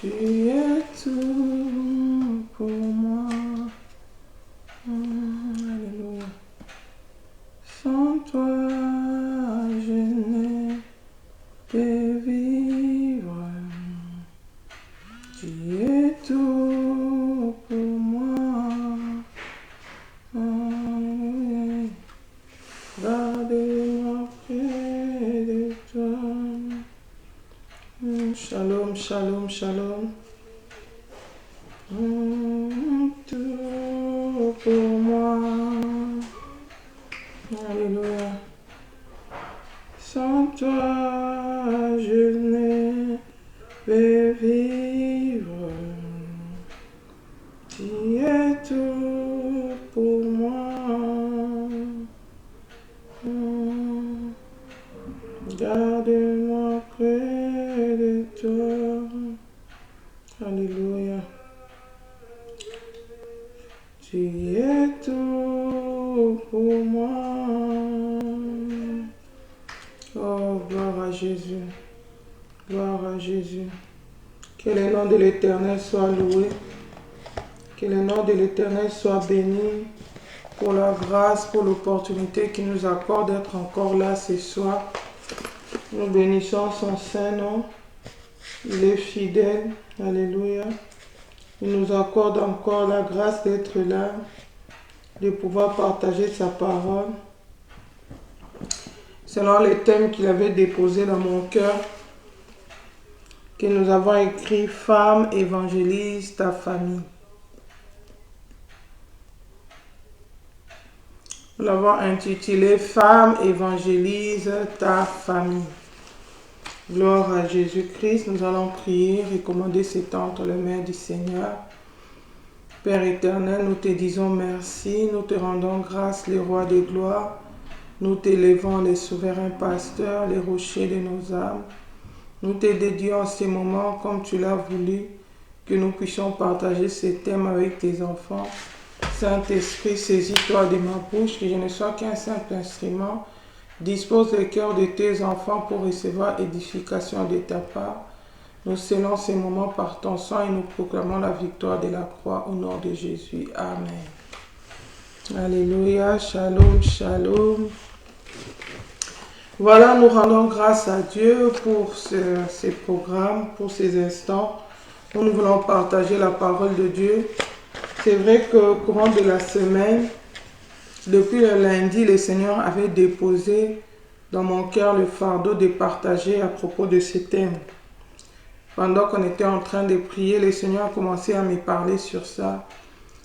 Tu es tout pour moi. Alléluia. Sans toi, je n'ai que vivre. Tu es tout pour moi. Alléluia. Garde-moi près de toi. Shalom, shalom, shalom. Tout pour moi. Alléluia. Sans toi, je n'ai pas vivre. Tu es tout pour moi. Garde-moi près de toi. Alléluia. Tu es tout pour moi. Oh, gloire à Jésus. Gloire à Jésus. Que le nom de l'Éternel soit loué. Que le nom de l'Éternel soit béni pour la grâce, pour l'opportunité qu'il nous accorde d'être encore là ce soir. Nous bénissons son saint nom. Il est fidèle. Alléluia. Il nous accorde encore la grâce d'être là, de pouvoir partager sa parole. Selon les thèmes qu'il avait déposés dans mon cœur, que nous avons écrit « Femme, évangélise ta famille ». Nous l'avons intitulé « Femme, évangélise ta famille ». Gloire à Jésus-Christ, nous allons prier, recommander ces temps entre les mains du Seigneur. Père éternel, nous te disons merci, nous te rendons grâce, les rois des gloires. Nous t'élevons, les souverains pasteurs, les rochers de nos âmes. Nous te dédions ces moments comme tu l'as voulu, que nous puissions partager ces thèmes avec tes enfants. Saint-Esprit, saisis-toi de ma bouche, que je ne sois qu'un simple instrument. Dispose le cœur de tes enfants pour recevoir édification de ta part. Nous scellons ces moments par ton sang et nous proclamons la victoire de la croix au nom de Jésus. Amen. Alléluia, shalom, shalom. Voilà, nous rendons grâce à Dieu pour ces programmes, pour ces instants où nous voulons partager la parole de Dieu. C'est vrai qu'au courant de la semaine, depuis le lundi, le Seigneur avait déposé dans mon cœur le fardeau de partager à propos de ce thème. Pendant qu'on était en train de prier, le Seigneur a commencé à me parler sur ça,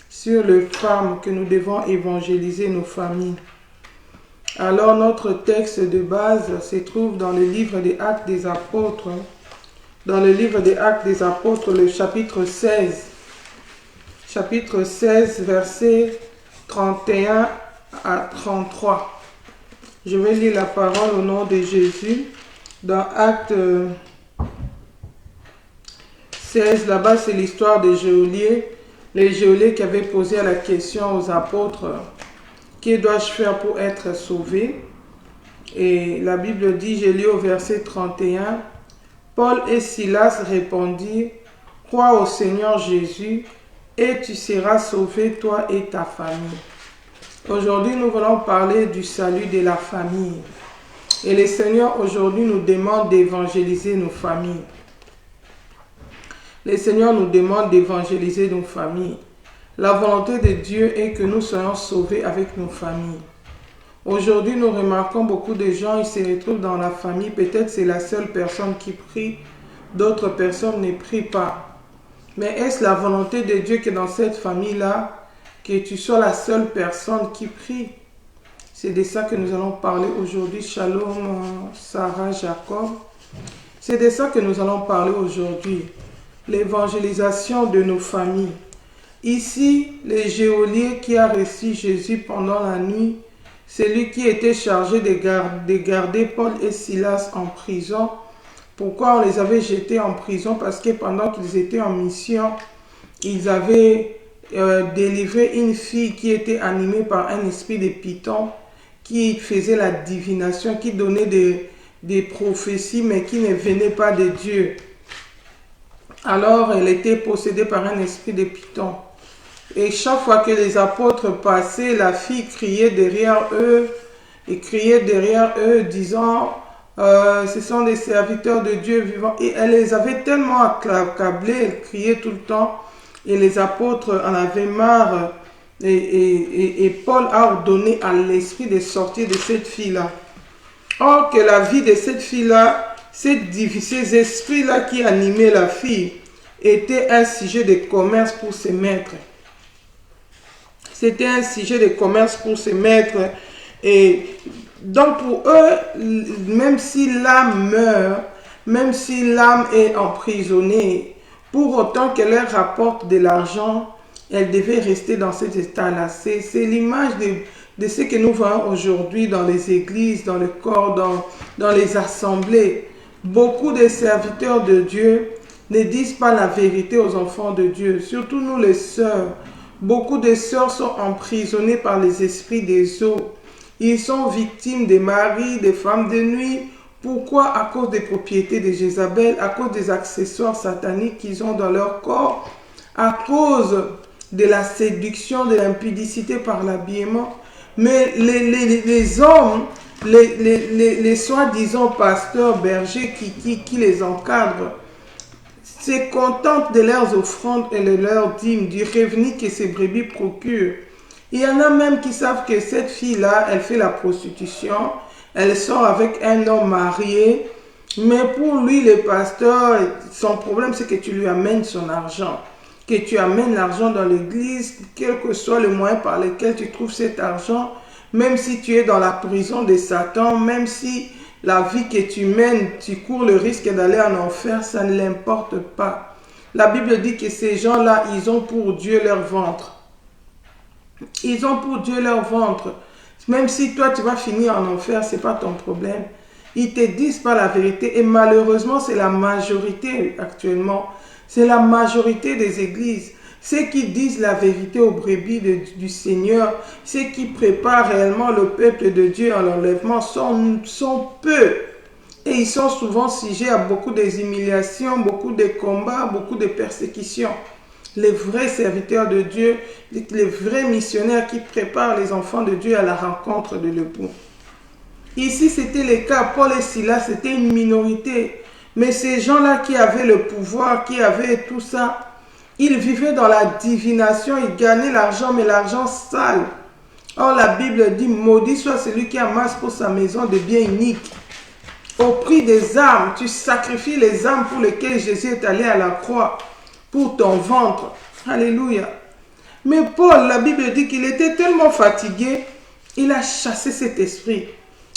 sur les femmes que nous devons évangéliser nos familles. Alors notre texte de base se trouve dans le livre des Actes des Apôtres, dans le livre des Actes des Apôtres, le chapitre 16. Chapitre 16, versets 31 à 33. Je vais lire la parole au nom de Jésus. Dans Actes 16, là-bas, c'est l'histoire des geôliers. Les geôliers qui avaient posé la question aux apôtres, que dois-je faire pour être sauvé? Et la Bible dit, je lis au verset 31, Paul et Silas répondirent, crois au Seigneur Jésus et tu seras sauvé, toi et ta famille. Aujourd'hui, nous voulons parler du salut de la famille. Et le Seigneur aujourd'hui nous demande d'évangéliser nos familles. Le Seigneur nous demande d'évangéliser nos familles. La volonté de Dieu est que nous soyons sauvés avec nos familles. Aujourd'hui, nous remarquons beaucoup de gens, ils se retrouvent dans la famille. Peut-être c'est la seule personne qui prie, d'autres personnes ne prient pas. Mais est-ce la volonté de Dieu que dans cette famille-là, que tu sois la seule personne qui prie? C'est de ça que nous allons parler aujourd'hui. Shalom, Sarah, Jacob. C'est de ça que nous allons parler aujourd'hui. L'évangélisation de nos familles. Ici, le geôlier qui a reçu Jésus pendant la nuit, c'est lui qui était chargé de garder Paul et Silas en prison. Pourquoi on les avait jetés en prison? Parce que pendant qu'ils étaient en mission, ils avaient délivré une fille qui était animée par un esprit de python, qui faisait la divination, qui donnait des prophéties, mais qui ne venaient pas de Dieu. Alors elle était possédée par un esprit de python. Et chaque fois que les apôtres passaient, la fille criait derrière eux, disant, ce sont des serviteurs de Dieu vivants. Et elle les avait tellement accablés, elle criait tout le temps. Et les apôtres en avaient marre. Et Paul a ordonné à l'esprit de sortir de cette fille-là. Or que la vie de cette fille-là, ces esprits-là qui animaient la fille, étaient un sujet de commerce pour ses maîtres. C'était un sujet de commerce pour ses maîtres. Et donc pour eux, même si l'âme meurt, même si l'âme est emprisonnée, pour autant qu'elle leur rapporte de l'argent, elle devait rester dans cet état-là. C'est l'image de ce que nous voyons aujourd'hui dans les églises, dans le corps, dans les assemblées. Beaucoup de serviteurs de Dieu ne disent pas la vérité aux enfants de Dieu, surtout nous les sœurs. Beaucoup de sœurs sont emprisonnées par les esprits des eaux. Ils sont victimes des maris, des femmes de nuit. Pourquoi? À cause des propriétés de Jézabel, à cause des accessoires sataniques qu'ils ont dans leur corps, à cause de la séduction, de l'impudicité par l'habillement. Mais les hommes, les soi-disant pasteurs, bergers qui les encadrent, se contentent de leurs offrandes et de leurs dîmes, du revenu que ces brebis procurent. Il y en a même qui savent que cette fille-là, elle fait la prostitution, elle sort avec un homme marié, mais pour lui, le pasteur, son problème, c'est que tu lui amènes son argent, que tu amènes l'argent dans l'église, quel que soit le moyen par lequel tu trouves cet argent, même si tu es dans la prison de Satan, même si la vie que tu mènes, tu cours le risque d'aller en enfer, ça ne l'importe pas. La Bible dit que ces gens-là, ils ont pour Dieu leur ventre. Ils ont pour Dieu leur ventre. Même si toi, tu vas finir en enfer, ce n'est pas ton problème. Ils ne te disent pas la vérité. Et malheureusement, c'est la majorité actuellement. C'est la majorité des églises. Ceux qui disent la vérité aux brebis du Seigneur, ceux qui préparent réellement le peuple de Dieu à l'enlèvement sont peu. Et ils sont souvent sujets à beaucoup d'humiliations, beaucoup de combats, beaucoup de persécutions. Les vrais serviteurs de Dieu, les vrais missionnaires qui préparent les enfants de Dieu à la rencontre de l'époux. Ici, c'était le cas. Paul et Silas, c'était une minorité. Mais ces gens-là qui avaient le pouvoir, qui avaient tout ça, ils vivaient dans la divination, ils gagnaient l'argent, mais l'argent sale. Or, la Bible dit, maudit soit celui qui amasse pour sa maison des biens iniques. Au prix des âmes, tu sacrifies les âmes pour lesquelles Jésus est allé à la croix, pour ton ventre. Alléluia. Mais Paul, la Bible dit qu'il était tellement fatigué, il a chassé cet esprit.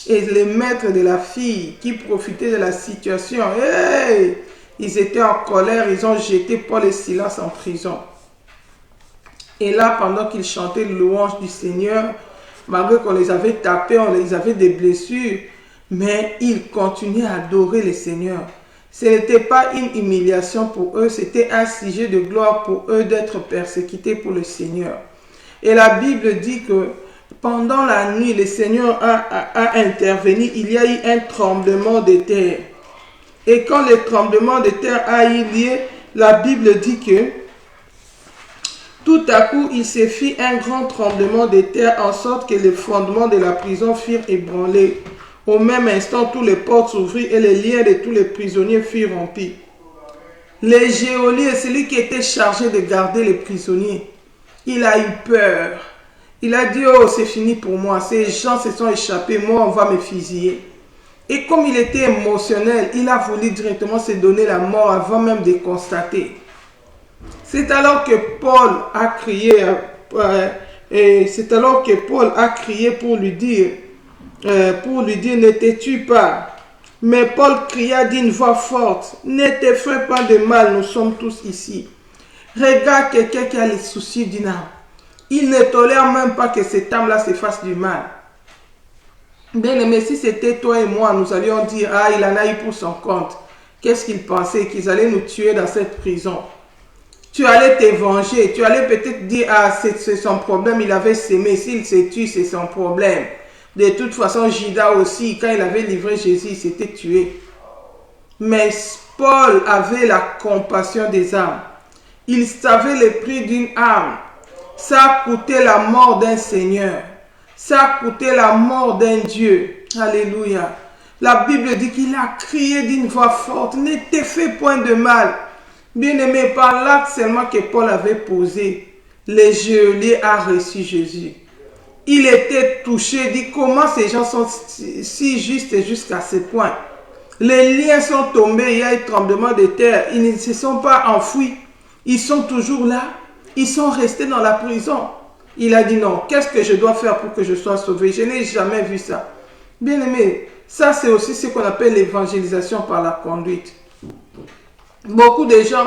Et les maîtres de la fille qui profitaient de la situation, hey, ils étaient en colère, ils ont jeté Paul et Silas en prison. Et là, pendant qu'ils chantaient le louange du Seigneur, malgré qu'on les avait tapés, on les avait des blessures, mais ils continuaient à adorer le Seigneur. Ce n'était pas une humiliation pour eux, c'était un sujet de gloire pour eux d'être persécutés pour le Seigneur. Et la Bible dit que pendant la nuit, le Seigneur a intervenu, il y a eu un tremblement de terre. Et quand le tremblement de terre a eu lieu, la Bible dit que tout à coup, il se fit un grand tremblement de terre en sorte que les fondements de la prison furent ébranlés. Au même instant, toutes les portes s'ouvrirent et les liens de tous les prisonniers furent rompus. Le geôlier, celui qui était chargé de garder les prisonniers, il a eu peur. Il a dit, oh, c'est fini pour moi. Ces gens se sont échappés. Moi, on va me fusiller. Et comme il était émotionnel, il a voulu directement se donner la mort avant même de constater. C'est alors que Paul a crié, pour lui dire, ne te tue pas. Mais Paul cria d'une voix forte, ne te fais pas de mal, nous sommes tous ici. Regarde quelqu'un qui a les soucis d'une âme. Il ne tolère même pas que cette âme-là se fasse du mal. Bien aimé, si c'était toi et moi, nous allions dire, ah, il en a eu pour son compte. Qu'est-ce qu'il pensait? Qu'ils allaient nous tuer dans cette prison. Tu allais te venger. Tu allais peut-être dire, ah, c'est son problème, il avait s'aimé. S'il se tue, c'est son problème. De toute façon, Judas aussi, quand il avait livré Jésus, il s'était tué. Mais Paul avait la compassion des âmes. Il savait le prix d'une âme. Ça a coûté la mort d'un Seigneur. Ça a coûté la mort d'un Dieu. Alléluia. La Bible dit qu'il a crié d'une voix forte, ne te fais point de mal. Bien-aimé, par l'acte seulement que Paul avait posé, le geôlier a reçu Jésus. Il était touché, dit comment ces gens sont si justes jusqu'à ce point. Les liens sont tombés, il y a eu tremblement de terre, ils ne se sont pas enfouis. Ils sont toujours là, ils sont restés dans la prison. Il a dit non, qu'est-ce que je dois faire pour que je sois sauvé? Je n'ai jamais vu ça. Bien-aimé, ça c'est aussi ce qu'on appelle l'évangélisation par la conduite. Beaucoup de gens,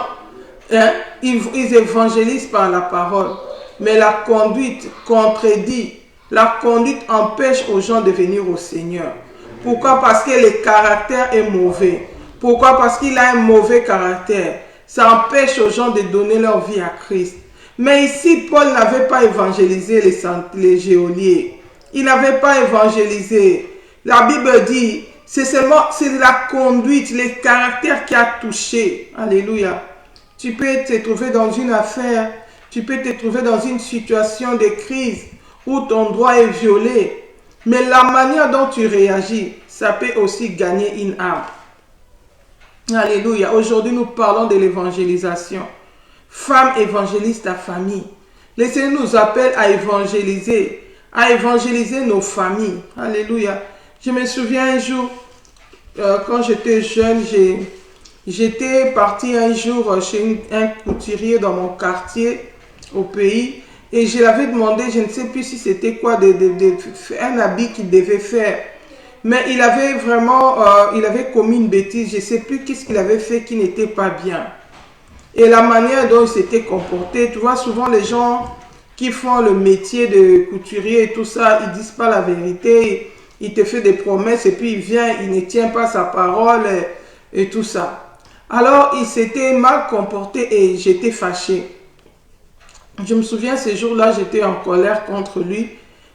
ils évangélisent par la parole, mais la conduite contredit. La conduite empêche aux gens de venir au Seigneur. Pourquoi? Parce que le caractère est mauvais. Pourquoi? Parce qu'il a un mauvais caractère. Ça empêche aux gens de donner leur vie à Christ. Mais ici, Paul n'avait pas évangélisé les geôliers. Il n'avait pas évangélisé. La Bible dit, c'est la conduite, le caractère qui a touché. Alléluia. Tu peux te trouver dans une affaire, tu peux te trouver dans une situation de crise où ton droit est violé. Mais la manière dont tu réagis, ça peut aussi gagner une âme. Alléluia. Aujourd'hui, nous parlons de l'évangélisation. Femme évangélise ta famille. Le Seigneur nous appelle à évangéliser nos familles. Alléluia. Je me souviens un jour, quand j'étais jeune, j'étais partie un jour chez un couturier dans mon quartier, au pays, et je l'avais demandé, je ne sais plus si c'était quoi, un habit qu'il devait faire. Mais il avait vraiment, il avait commis une bêtise, je ne sais plus qu'est-ce qu'il avait fait qui n'était pas bien. Et la manière dont il s'était comporté, tu vois, souvent les gens qui font le métier de couturier et tout ça, ils ne disent pas la vérité, il te fait des promesses et puis il vient, il ne tient pas sa parole et tout ça. Alors il s'était mal comporté et j'étais fâchée. Je me souviens ces jours-là, j'étais en colère contre lui.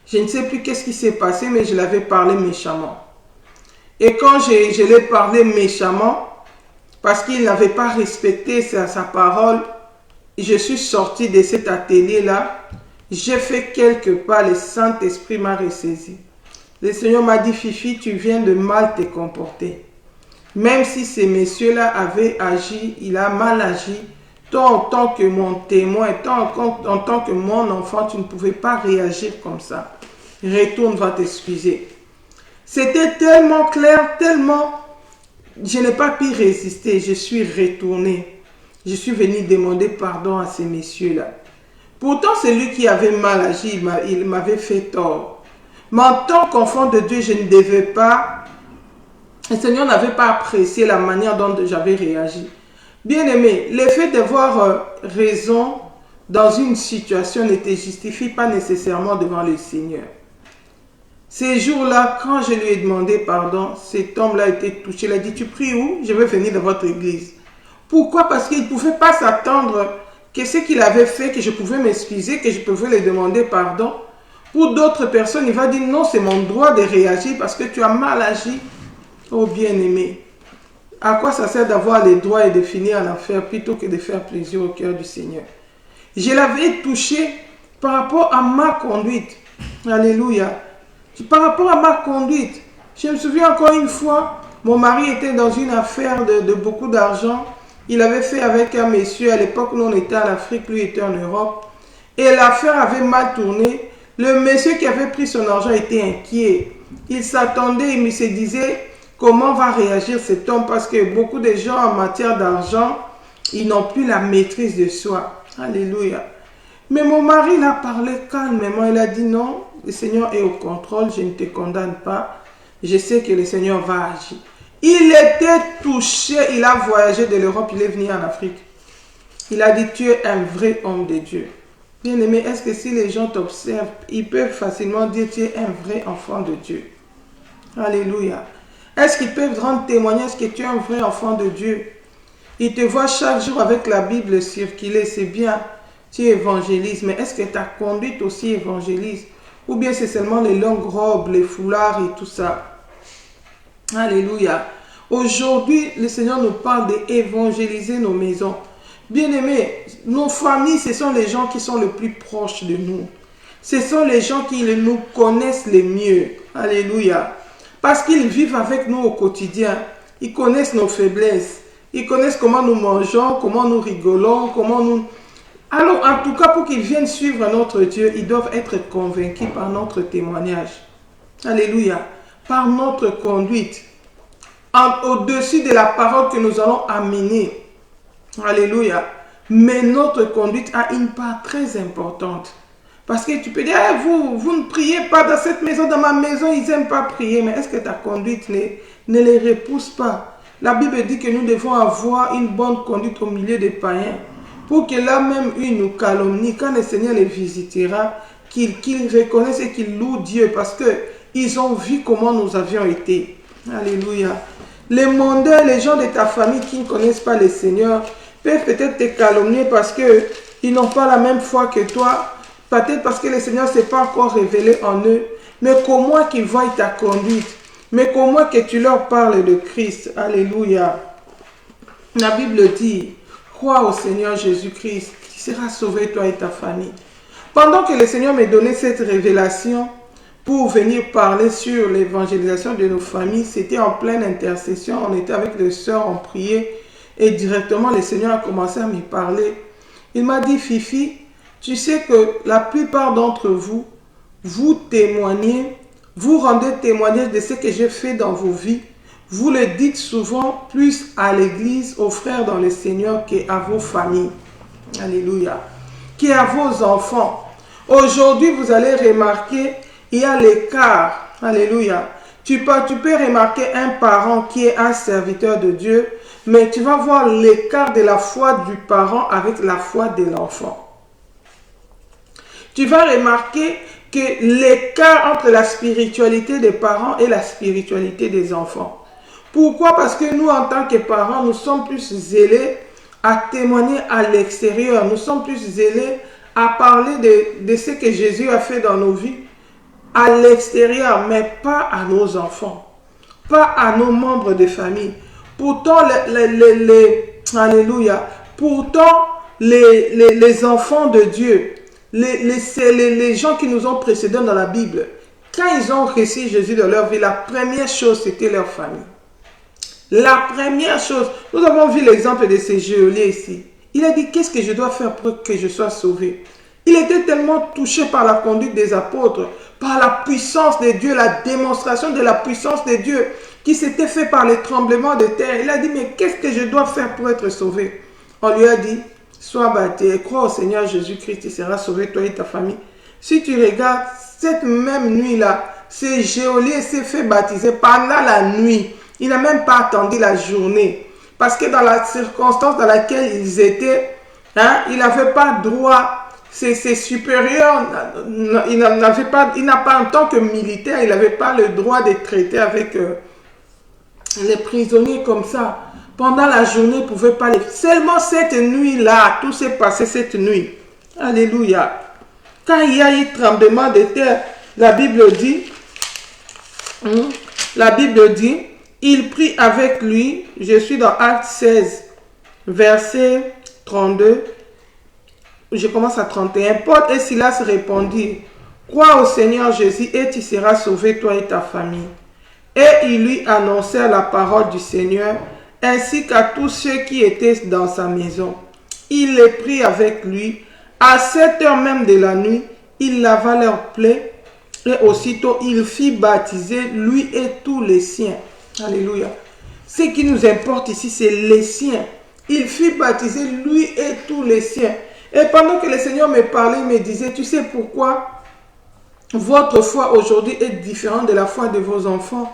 Je ne sais plus qu'est-ce qui s'est passé, mais je l'avais parlé méchamment. Et quand je l'ai parlé méchamment, parce qu'il n'avait pas respecté sa parole, je suis sortie de cet atelier-là. J'ai fait quelques pas, le Saint-Esprit m'a ressaisi. Le Seigneur m'a dit, Fifi, tu viens de mal te comporter. Même si ces messieurs-là avaient agi, il a mal agi. Toi, en tant que mon témoin, toi, en tant que mon enfant, tu ne pouvais pas réagir comme ça. Retourne, va t'excuser. C'était tellement clair, tellement... Je n'ai pas pu résister. Je suis retournée. Je suis venue demander pardon à ces messieurs-là. Pourtant, c'est lui qui avait mal agi. Il m'avait fait tort. Mais en tant qu'enfant de Dieu, je ne devais pas... Le Seigneur n'avait pas apprécié la manière dont j'avais réagi. Bien-aimé, le fait d'avoir raison dans une situation ne te justifie pas nécessairement devant le Seigneur. Ces jours-là, quand je lui ai demandé pardon, cet homme-là a été touché. Il a dit, tu pries où? Je vais venir dans votre église. Pourquoi? Parce qu'il ne pouvait pas s'attendre que ce qu'il avait fait, que je pouvais m'excuser, que je pouvais lui demander pardon. Pour d'autres personnes, il va dire, non, c'est mon droit de réagir parce que tu as mal agi. Oh bien-aimé, à quoi ça sert d'avoir les droits et de finir en enfer plutôt que de faire plaisir au cœur du Seigneur? Je l'avais touché par rapport à ma conduite. Alléluia. Par rapport à ma conduite. Je me souviens encore une fois, mon mari était dans une affaire de beaucoup d'argent. Il avait fait avec un monsieur, à l'époque où on était en Afrique, lui était en Europe. Et l'affaire avait mal tourné. Le monsieur qui avait pris son argent était inquiet. Il s'attendait, il se disait... Comment va réagir cet homme? Parce que beaucoup de gens en matière d'argent, ils n'ont plus la maîtrise de soi. Alléluia. Mais mon mari l'a parlé calmement. Il a dit non, le Seigneur est au contrôle, je ne te condamne pas. Je sais que le Seigneur va agir. Il était touché, il a voyagé de l'Europe, il est venu en Afrique. Il a dit, tu es un vrai homme de Dieu. Bien-aimé, est-ce que si les gens t'observent, ils peuvent facilement dire, tu es un vrai enfant de Dieu? Alléluia. Est-ce qu'ils peuvent rendre témoignage que tu es un vrai enfant de Dieu? Ils te voient chaque jour avec la Bible circuler, c'est bien, tu évangélises, mais est-ce que ta conduite aussi évangélise? Ou bien c'est seulement les longues robes, les foulards et tout ça? Alléluia. Aujourd'hui, le Seigneur nous parle d'évangéliser nos maisons. Bien-aimés, nos familles, ce sont les gens qui sont le plus proches de nous. Ce sont les gens qui nous connaissent le mieux. Alléluia. Parce qu'ils vivent avec nous au quotidien. Ils connaissent nos faiblesses. Ils connaissent comment nous mangeons, comment nous rigolons, comment nous... Alors, en tout cas, pour qu'ils viennent suivre notre Dieu, ils doivent être convaincus par notre témoignage. Alléluia. Par notre conduite. Au-dessus de la parole que nous allons amener. Alléluia. Mais notre conduite a une part très importante. Parce que tu peux dire, hey, vous ne priez pas dans cette maison, dans ma maison, ils n'aiment pas prier. Mais est-ce que ta conduite ne les repousse pas? La Bible dit que nous devons avoir une bonne conduite au milieu des païens. Pour que là même ils nous calomnient, quand le Seigneur les visitera, qu'ils reconnaissent et qu'ils louent Dieu. Parce qu'ils ont vu comment nous avions été. Alléluia. Les mondains, les gens de ta famille qui ne connaissent pas le Seigneur, peuvent peut-être te calomnier parce qu'ils n'ont pas la même foi que toi. Peut-être parce que le Seigneur ne s'est pas encore révélé en eux. Mais comment qu'ils voient ta conduite. Mais comment que tu leur parles de Christ. Alléluia. La Bible dit, crois au Seigneur Jésus-Christ, qui sera sauvé toi et ta famille. Pendant que le Seigneur m'a donné cette révélation pour venir parler sur l'évangélisation de nos familles, c'était en pleine intercession. On était avec les sœurs, on priait. Et directement, le Seigneur a commencé à me parler. Il m'a dit, Fifi, tu sais que la plupart d'entre vous, vous témoignez, vous rendez témoignage de ce que j'ai fait dans vos vies. Vous le dites souvent plus à l'église, aux frères dans le Seigneur qu'à vos familles. Alléluia. Qu'à vos enfants. Aujourd'hui, vous allez remarquer, il y a l'écart. Alléluia. Tu peux remarquer un parent qui est un serviteur de Dieu, mais tu vas voir l'écart de la foi du parent avec la foi de l'enfant. Tu vas remarquer que l'écart entre la spiritualité des parents et la spiritualité des enfants. Pourquoi? Parce que nous, en tant que parents, nous sommes plus zélés à témoigner à l'extérieur. Nous sommes plus zélés à parler de ce que Jésus a fait dans nos vies à l'extérieur, mais pas à nos enfants, pas à nos membres de famille. Pourtant, alléluia, pourtant, les enfants de Dieu, les gens qui nous ont précédés dans la Bible, quand ils ont reçu Jésus dans leur vie, la première chose, c'était leur famille. La première chose, nous avons vu l'exemple de ce geôlier ici. Il a dit, qu'est-ce que je dois faire pour que je sois sauvé? Il était tellement touché par la conduite des apôtres, par la puissance de Dieu, la démonstration de la puissance de Dieu qui s'était fait par les tremblements de terre. Il a dit, mais qu'est-ce que je dois faire pour être sauvé? On lui a dit, sois baptisé et crois au Seigneur Jésus-Christ, tu seras sauvé, toi et ta famille. Si tu regardes, cette même nuit-là, ce geôlier s'est fait baptiser pendant la nuit. Il n'a même pas attendu la journée. Parce que dans la circonstance dans laquelle ils étaient, il n'avait pas droit, ses supérieurs, il n'a pas en tant que militaire, il n'avait pas le droit de traiter avec les prisonniers comme ça. Pendant la journée, il ne pouvait pas les... Seulement cette nuit-là, tout s'est passé cette nuit. Alléluia. Quand il y a eu tremblement de terre, la Bible dit, il prit avec lui, je suis dans Acte 16, verset 32, je commence à 31. Paul et Silas répondirent, crois au Seigneur Jésus et tu seras sauvé, toi et ta famille. Et ils lui annoncèrent la parole du Seigneur, ainsi qu'à tous ceux qui étaient dans sa maison. Il les prit avec lui. À 7 heures même de la nuit, il lava leurs plaies et aussitôt il fit baptiser lui et tous les siens. Alléluia. Ce qui nous importe ici, c'est les siens. Il fit baptiser lui et tous les siens. Et pendant que le Seigneur me parlait, il me disait, tu sais pourquoi votre foi aujourd'hui est différente de la foi de vos enfants?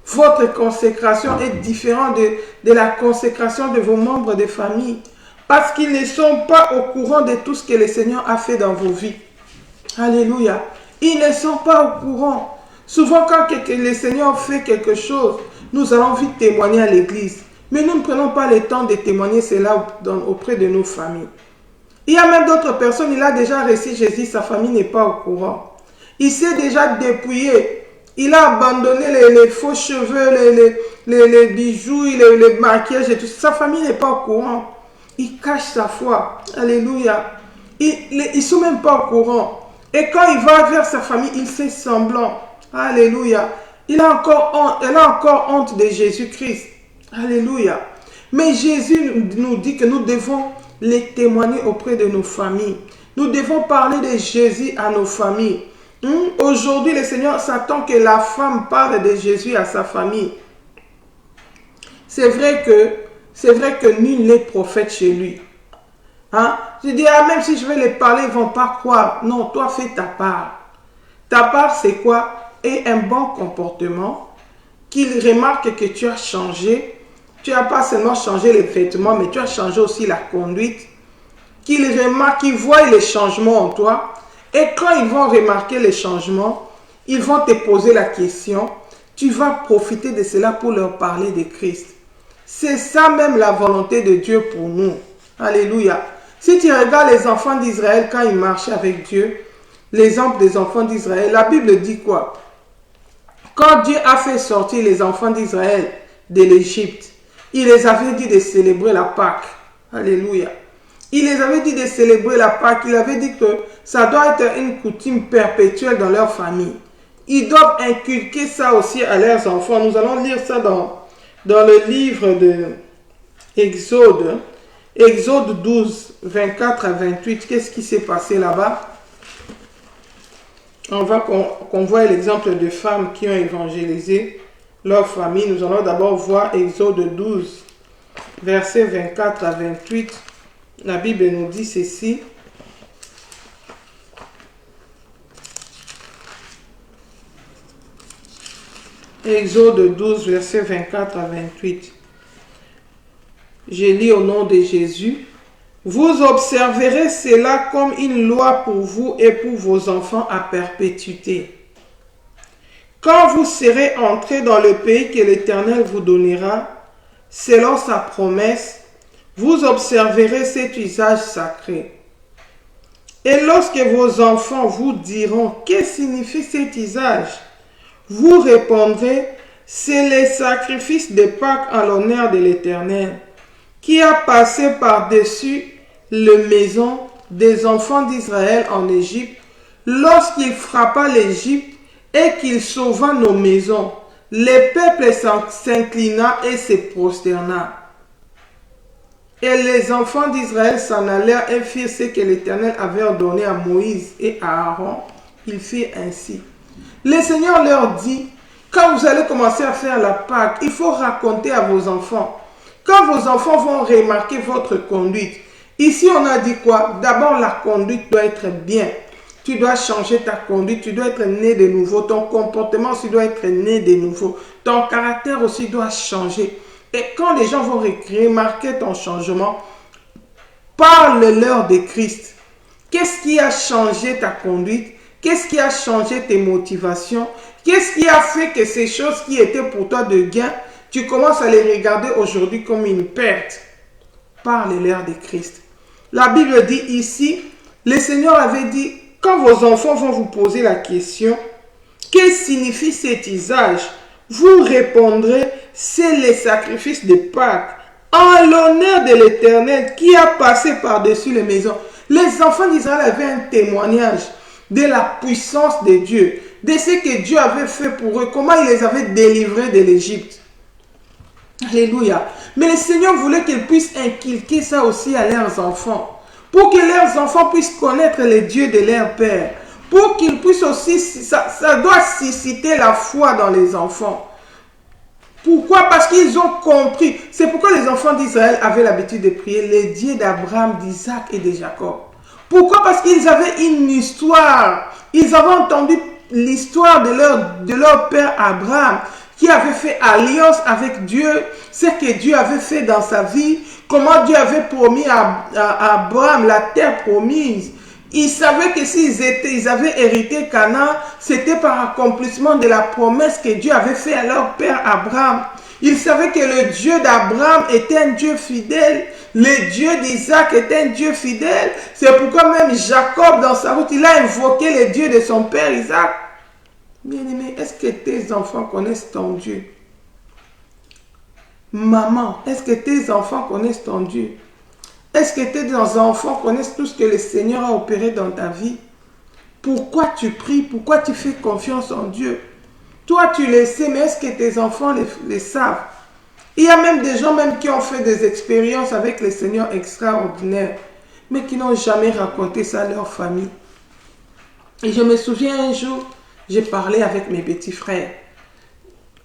Votre consécration est différente de la consécration de vos membres de famille. Parce qu'ils ne sont pas au courant de tout ce que le Seigneur a fait dans vos vies. Alléluia. Ils ne sont pas au courant. Souvent, quand le Seigneur fait quelque chose, nous allons vite témoigner à l'église. Mais nous ne prenons pas le temps de témoigner cela auprès de nos familles. Il y a même d'autres personnes, il a déjà reçu Jésus, sa famille n'est pas au courant. Il s'est déjà dépouillé Il a abandonné les faux cheveux, les bijoux, les maquillages et tout. Sa famille n'est pas au courant. Il cache sa foi. Alléluia. Ils ne sont même pas au courant. Et quand il va vers sa famille, il fait semblant. Alléluia. Elle a encore honte de Jésus-Christ. Alléluia. Mais Jésus nous dit que nous devons les témoigner auprès de nos familles. Nous devons parler de Jésus à nos familles. Aujourd'hui, le Seigneur s'attend que la femme parle de Jésus à sa famille. C'est vrai que nul n'est prophète chez lui. Hein? Je dis, même si je vais les parler, ils ne vont pas croire. Non, toi, fais ta part. Ta part, c'est quoi? Et un bon comportement, qu'ils remarquent que tu as changé. Tu n'as pas seulement changé les vêtements, mais tu as changé aussi la conduite. Qu'ils remarquent, qu'ils voient les changements en toi. Et quand ils vont remarquer les changements, ils vont te poser la question. Tu vas profiter de cela pour leur parler de Christ. C'est ça même la volonté de Dieu pour nous. Alléluia. Si tu regardes les enfants d'Israël quand ils marchaient avec Dieu, l'exemple des enfants d'Israël, la Bible dit quoi? Quand Dieu a fait sortir les enfants d'Israël de l'Égypte, il les avait dit de célébrer la Pâque. Alléluia. Il les avait dit de célébrer la Pâque. Il avait dit que ça doit être une coutume perpétuelle dans leur famille. Ils doivent inculquer ça aussi à leurs enfants. Nous allons lire ça dans le livre de Exode. Exode 12, 24 à 28. Qu'est-ce qui s'est passé là-bas? On va qu'on voit l'exemple de femmes qui ont évangélisé leur famille. Nous allons d'abord voir Exode 12, versets 24 à 28. La Bible nous dit ceci. Exode 12, versets 24 à 28. Je lis au nom de Jésus. Vous observerez cela comme une loi pour vous et pour vos enfants à perpétuité. Quand vous serez entrés dans le pays que l'Éternel vous donnera, selon sa promesse, vous observerez cet usage sacré. Et lorsque vos enfants vous diront « Que signifie cet usage ?» vous répondrez « C'est le sacrifice de Pâques en l'honneur de l'Éternel, qui a passé par-dessus les maisons des enfants d'Israël en Égypte, lorsqu'il frappa l'Égypte et qu'il sauva nos maisons. Le peuple s'inclina et se prosterna. Et les enfants d'Israël s'en allèrent et firent ce que l'Éternel avait ordonné à Moïse et à Aaron. Ils firent ainsi. Le Seigneur leur dit, quand vous allez commencer à faire la Pâque, il faut raconter à vos enfants. Quand vos enfants vont remarquer votre conduite, ici on a dit quoi? D'abord la conduite doit être bien. Tu dois changer ta conduite, tu dois être né de nouveau. Ton comportement aussi doit être né de nouveau. Ton caractère aussi doit changer. Et quand les gens vont remarquer ton changement, parle-leur de Christ. Qu'est-ce qui a changé ta conduite? Qu'est-ce qui a changé tes motivations? Qu'est-ce qui a fait que ces choses qui étaient pour toi de gain, tu commences à les regarder aujourd'hui comme une perte? Parle-leur de Christ. La Bible dit ici, le Seigneur avait dit, quand vos enfants vont vous poser la question, que signifie cet usage? Vous répondrez, c'est le sacrifice de Pâques, en l'honneur de l'Éternel qui a passé par-dessus les maisons. Les enfants d'Israël avaient un témoignage de la puissance de Dieu, de ce que Dieu avait fait pour eux, comment il les avait délivrés de l'Égypte. Alléluia. Mais le Seigneur voulait qu'ils puissent inculquer ça aussi à leurs enfants, pour que leurs enfants puissent connaître le Dieu de leur Père, pour qu'ils puissent aussi, ça doit susciter la foi dans les enfants. Pourquoi? Parce qu'ils ont compris. C'est pourquoi les enfants d'Israël avaient l'habitude de prier le Dieu d'Abraham, d'Isaac et de Jacob. Pourquoi? Parce qu'ils avaient une histoire. Ils avaient entendu l'histoire de leur père Abraham, qui avait fait alliance avec Dieu, ce que Dieu avait fait dans sa vie, comment Dieu avait promis à Abraham la terre promise. Ils savaient que s'ils avaient hérité Canaan, c'était par accomplissement de la promesse que Dieu avait fait à leur père Abraham. Ils savaient que le Dieu d'Abraham était un Dieu fidèle, le Dieu d'Isaac était un Dieu fidèle. C'est pourquoi même Jacob, dans sa route, il a invoqué le Dieu de son père Isaac. Bien-aimé, est-ce que tes enfants connaissent ton Dieu? Maman, est-ce que tes enfants connaissent ton Dieu? Est-ce que tes enfants connaissent tout ce que le Seigneur a opéré dans ta vie? Pourquoi tu pries? Pourquoi tu fais confiance en Dieu? Toi, tu le sais, mais est-ce que tes enfants les savent? Il y a même des gens même qui ont fait des expériences avec le Seigneur extraordinaires, mais qui n'ont jamais raconté ça à leur famille. Et je me souviens un jour, j'ai parlé avec mes petits frères.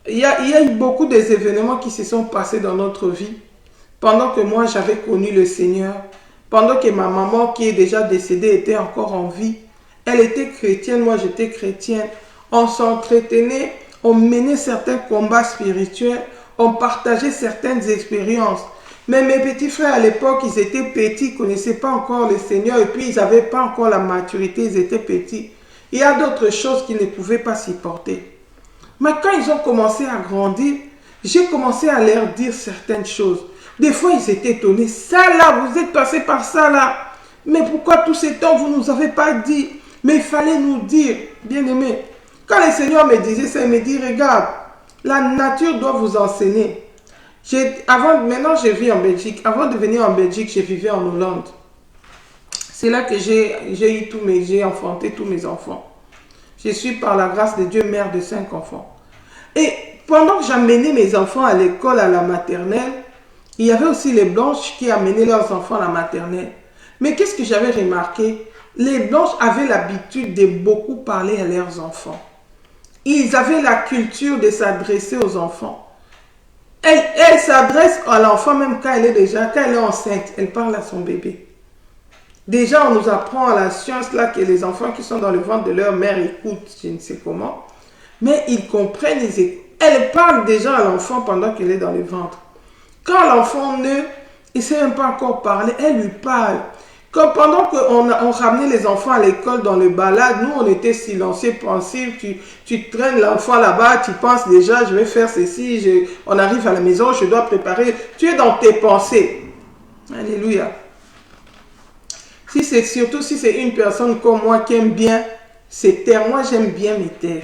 Il y a eu beaucoup d'événements qui se sont passés dans notre vie. Pendant que moi, j'avais connu le Seigneur, pendant que ma maman, qui est déjà décédée, était encore en vie, elle était chrétienne, moi j'étais chrétienne. On s'entretenait, on menait certains combats spirituels, on partageait certaines expériences. Mais mes petits frères à l'époque, ils étaient petits, ils ne connaissaient pas encore le Seigneur et puis ils n'avaient pas encore la maturité, ils étaient petits. Il y a d'autres choses qu'ils ne pouvaient pas supporter. Mais quand ils ont commencé à grandir, j'ai commencé à leur dire certaines choses. Des fois, ils étaient étonnés. Ça là, vous êtes passé par ça là. Mais pourquoi tous ces temps, vous ne nous avez pas dit? Mais il fallait nous dire, bien-aimés. Quand le Seigneur me disait ça, il me dit, regarde, la nature doit vous enseigner. Maintenant, je vis en Belgique. Avant de venir en Belgique, je vivais en Hollande. C'est là que j'ai enfanté tous mes enfants. Je suis par la grâce de Dieu mère de 5 enfants. Et pendant que j'amenais mes enfants à l'école, à la maternelle, il y avait aussi les blanches qui amenaient leurs enfants à la maternelle. Mais qu'est-ce que j'avais remarqué? Les blanches avaient l'habitude de beaucoup parler à leurs enfants. Ils avaient la culture de s'adresser aux enfants. Elle s'adresse à l'enfant même quand elle est enceinte. Elle parle à son bébé. Déjà, on nous apprend à la science là que les enfants qui sont dans le ventre de leur mère écoutent, je ne sais comment. Mais ils comprennent, elle parle déjà à l'enfant pendant qu'elle est dans le ventre. Quand l'enfant naît, il ne sait même pas encore parler, elle lui parle. Comme pendant qu'on ramenait les enfants à l'école dans le balade, nous on était silencieux, pensifs, tu traînes l'enfant là-bas, tu penses déjà, je vais faire ceci, on arrive à la maison, je dois préparer. Tu es dans tes pensées. Alléluia. Surtout si c'est une personne comme moi qui aime bien se taire, moi j'aime bien me taire.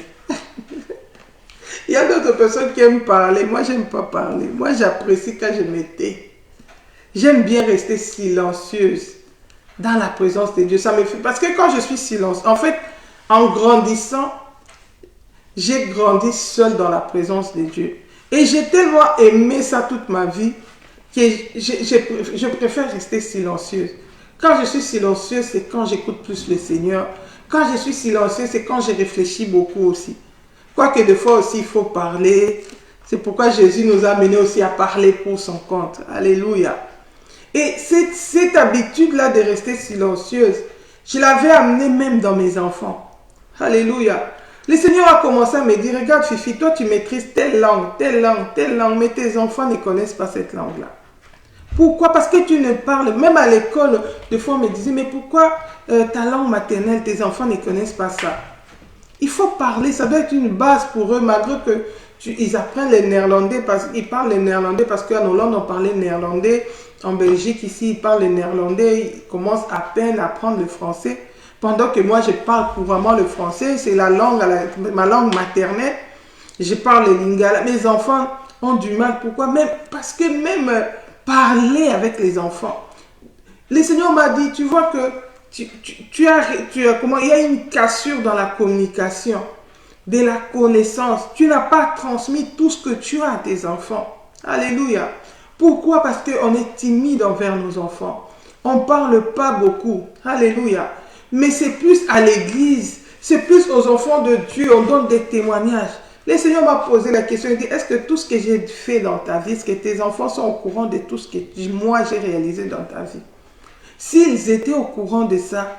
Il y a d'autres personnes qui aiment parler, moi j'aime pas parler. Moi j'apprécie quand je me tais. J'aime bien rester silencieuse dans la présence de Dieu. Ça me fait... Parce que quand je suis silencieuse, en fait, en grandissant, j'ai grandi seule dans la présence de Dieu. Et j'ai tellement aimé ça toute ma vie que je préfère rester silencieuse. Quand je suis silencieuse, c'est quand j'écoute plus le Seigneur. Quand je suis silencieuse, c'est quand je réfléchis beaucoup aussi. Quoique des fois aussi, il faut parler. C'est pourquoi Jésus nous a amenés aussi à parler pour son compte. Alléluia. Et cette habitude-là de rester silencieuse, je l'avais amenée même dans mes enfants. Alléluia. Le Seigneur a commencé à me dire, regarde Fifi, toi tu maîtrises telle langue, mais tes enfants ne connaissent pas cette langue-là. Pourquoi? Parce que tu ne parles, même à l'école, des fois on me disait, mais pourquoi ta langue maternelle, tes enfants ne connaissent pas ça? Il faut parler, ça doit être une base pour eux, malgré qu'ils apprennent le néerlandais, ils parlent le néerlandais parce qu'en Hollande on parlait néerlandais, en Belgique ici ils parlent le néerlandais, ils commencent à peine à apprendre le français, pendant que moi je parle couramment le français, c'est ma langue maternelle, je parle le lingala. Mes enfants ont du mal, pourquoi? Parce que même parler avec les enfants, le Seigneur m'a dit, tu vois que il y a une cassure dans la communication, de la connaissance. Tu n'as pas transmis tout ce que tu as à tes enfants. Alléluia. Pourquoi? Parce qu'on est timide envers nos enfants. On ne parle pas beaucoup. Alléluia. Mais c'est plus à l'église, c'est plus aux enfants de Dieu, on donne des témoignages. Le Seigneur m'a posé la question, il dit, est-ce que tout ce que j'ai fait dans ta vie, est-ce que tes enfants sont au courant de tout ce que moi j'ai réalisé dans ta vie? S'ils étaient au courant de ça,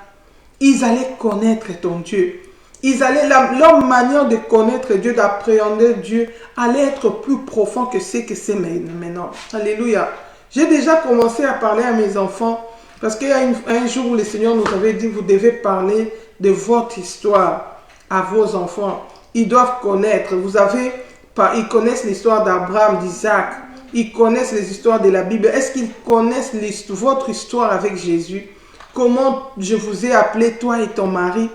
ils allaient connaître ton Dieu. Leur manière de connaître Dieu, d'appréhender Dieu, allait être plus profond que ce que c'est maintenant. Alléluia. J'ai déjà commencé à parler à mes enfants, parce qu'il y a un jour où le Seigneur nous avait dit, vous devez parler de votre histoire à vos enfants. Ils doivent connaître. Ils connaissent l'histoire d'Abraham, d'Isaac. Ils connaissent les histoires de la Bible. Est-ce qu'ils connaissent votre histoire avec Jésus? Comment je vous ai appelé, toi et ton mari?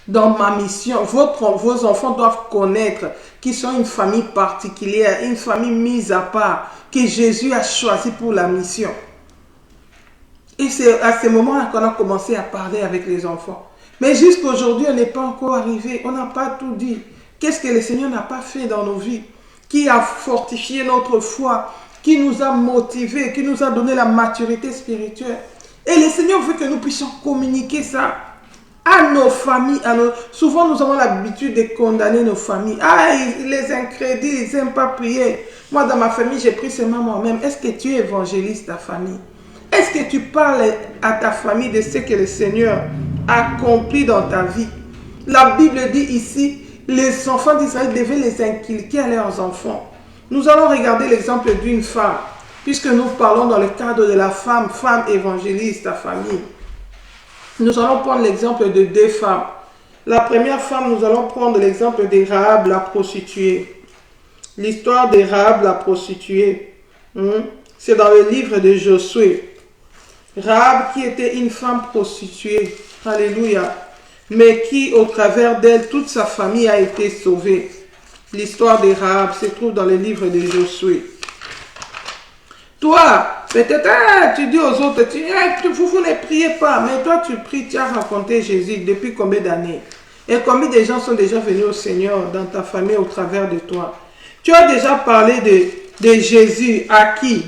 dans ma mission. Vos enfants doivent connaître qu'ils sont une famille particulière, une famille mise à part, que Jésus a choisi pour la mission. Et c'est à ce moment-là qu'on a commencé à parler avec les enfants. Mais jusqu'à aujourd'hui, on n'est pas encore arrivé. On n'a pas tout dit. Qu'est-ce que le Seigneur n'a pas fait dans nos vies? Qui a fortifié notre foi? Qui nous a motivés? Qui nous a donné la maturité spirituelle? Et le Seigneur veut que nous puissions communiquer ça à nos familles. Souvent, nous avons l'habitude de condamner nos familles. Ah, les incrédules, ils n'aiment pas prier. Moi, dans ma famille, j'ai pris seulement moi-même. Est-ce que tu évangélises ta famille? Est-ce que tu parles à ta famille de ce que le Seigneur a accompli dans ta vie? La Bible dit ici, les enfants d'Israël devaient les inculquer à leurs enfants. Nous allons regarder l'exemple d'une femme, puisque nous parlons dans le cadre de la femme, femme évangélise ta famille. Nous allons prendre l'exemple de deux femmes. La première femme, nous allons prendre l'exemple de Rahab, la prostituée. L'histoire de Rahab, la prostituée, c'est dans le livre de Josué. Rahab qui était une femme prostituée, alléluia, mais qui au travers d'elle, toute sa famille a été sauvée. L'histoire de Rahab se trouve dans le livre de Josué. Toi, peut-être, tu dis aux autres, vous ne priez pas, mais toi tu pries, tu as rencontré Jésus depuis combien d'années? Et combien de gens sont déjà venus au Seigneur dans ta famille au travers de toi? Tu as déjà parlé de Jésus à qui?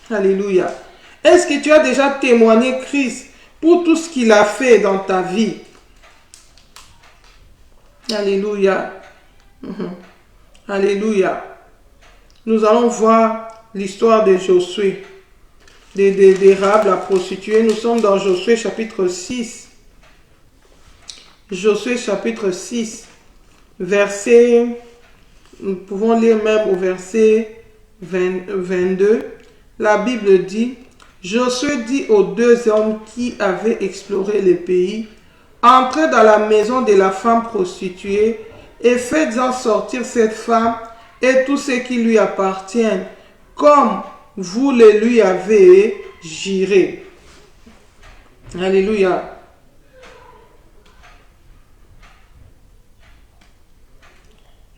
Alléluia. Est-ce que tu as déjà témoigné Christ pour tout ce qu'il a fait dans ta vie? Alléluia. Alléluia. Nous allons voir l'histoire de Josué, de Rahab la prostituée. Nous sommes dans Josué chapitre 6. Josué chapitre 6, verset, nous pouvons lire même au verset 22. La Bible dit, Josué dit aux deux hommes qui avaient exploré le pays, entrez dans la maison de la femme prostituée et faites-en sortir cette femme et tout ce qui lui appartient, comme vous le lui avez juré. Alléluia.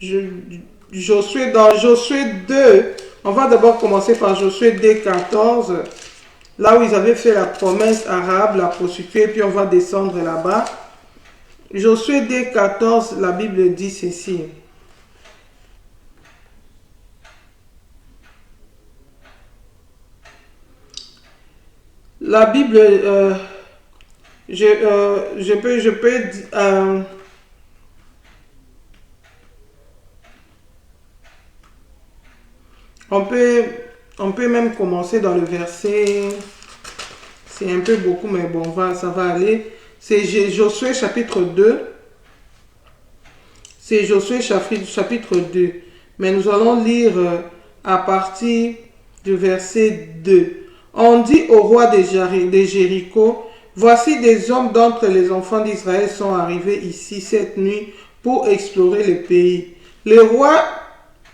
Dans Josué 2, on va d'abord commencer par Josué 2, 14, là où ils avaient fait la promesse à Rahab, la prostituée, puis on va descendre là-bas. Josué 2, 14, la Bible dit ceci. La Bible, je peux on peut même commencer dans le verset, c'est un peu beaucoup, mais bon, ça va aller. C'est Josué chapitre 2. C'est Josué chapitre 2. Mais nous allons lire à partir du verset 2. On dit au roi de Jéricho, voici des hommes d'entre les enfants d'Israël sont arrivés ici cette nuit pour explorer le pays. Le roi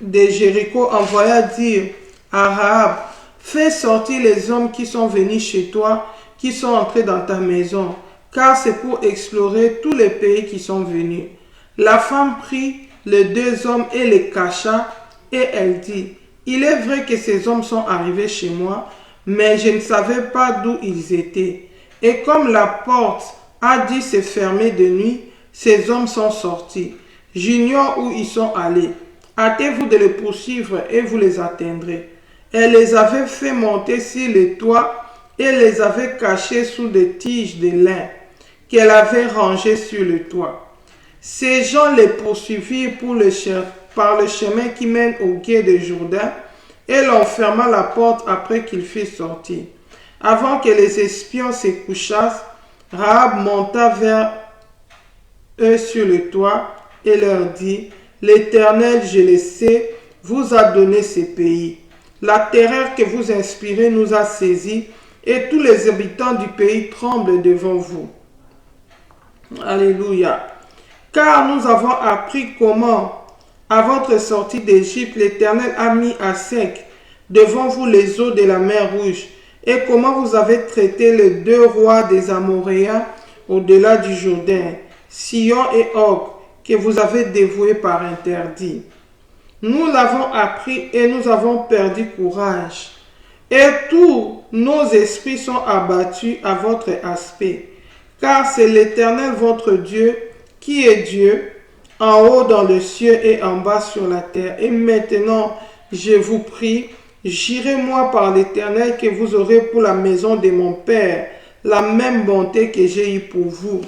de Jéricho envoya dire à Rahab, fais sortir les hommes qui sont venus chez toi, qui sont entrés dans ta maison, car c'est pour explorer tous les pays qui sont venus. La femme prit les deux hommes et les cacha, et elle dit, il est vrai que ces hommes sont arrivés chez moi, mais je ne savais pas d'où ils étaient. Et comme la porte a dû se fermer de nuit, ces hommes sont sortis. J'ignore où ils sont allés. Hâtez-vous de les poursuivre et vous les atteindrez. Elle les avait fait monter sur le toit et les avait cachés sous des tiges de lin qu'elle avait rangées sur le toit. Ces gens les poursuivirent par le chemin qui mène au gué de Jourdain et l'on ferma la porte après qu'ils furent sortis. Avant que les espions se couchassent, Rahab monta vers eux sur le toit et leur dit, l'Éternel, je le sais, vous a donné ces pays. La terreur que vous inspirez nous a saisis et tous les habitants du pays tremblent devant vous. Alléluia. Car nous avons appris comment, à votre sortie d'Égypte, l'Éternel a mis à sec devant vous les eaux de la mer Rouge et comment vous avez traité les deux rois des Amoréens au-delà du Jourdain, Sion et Og, que vous avez dévoués par interdit. Nous l'avons appris et nous avons perdu courage. Et tous nos esprits sont abattus à votre aspect. Car c'est l'Éternel votre Dieu qui est Dieu, en haut dans le ciel et en bas sur la terre. Et maintenant, je vous prie, jurez moi par l'Éternel que vous aurez pour la maison de mon Père la même bonté que j'ai eue pour vous.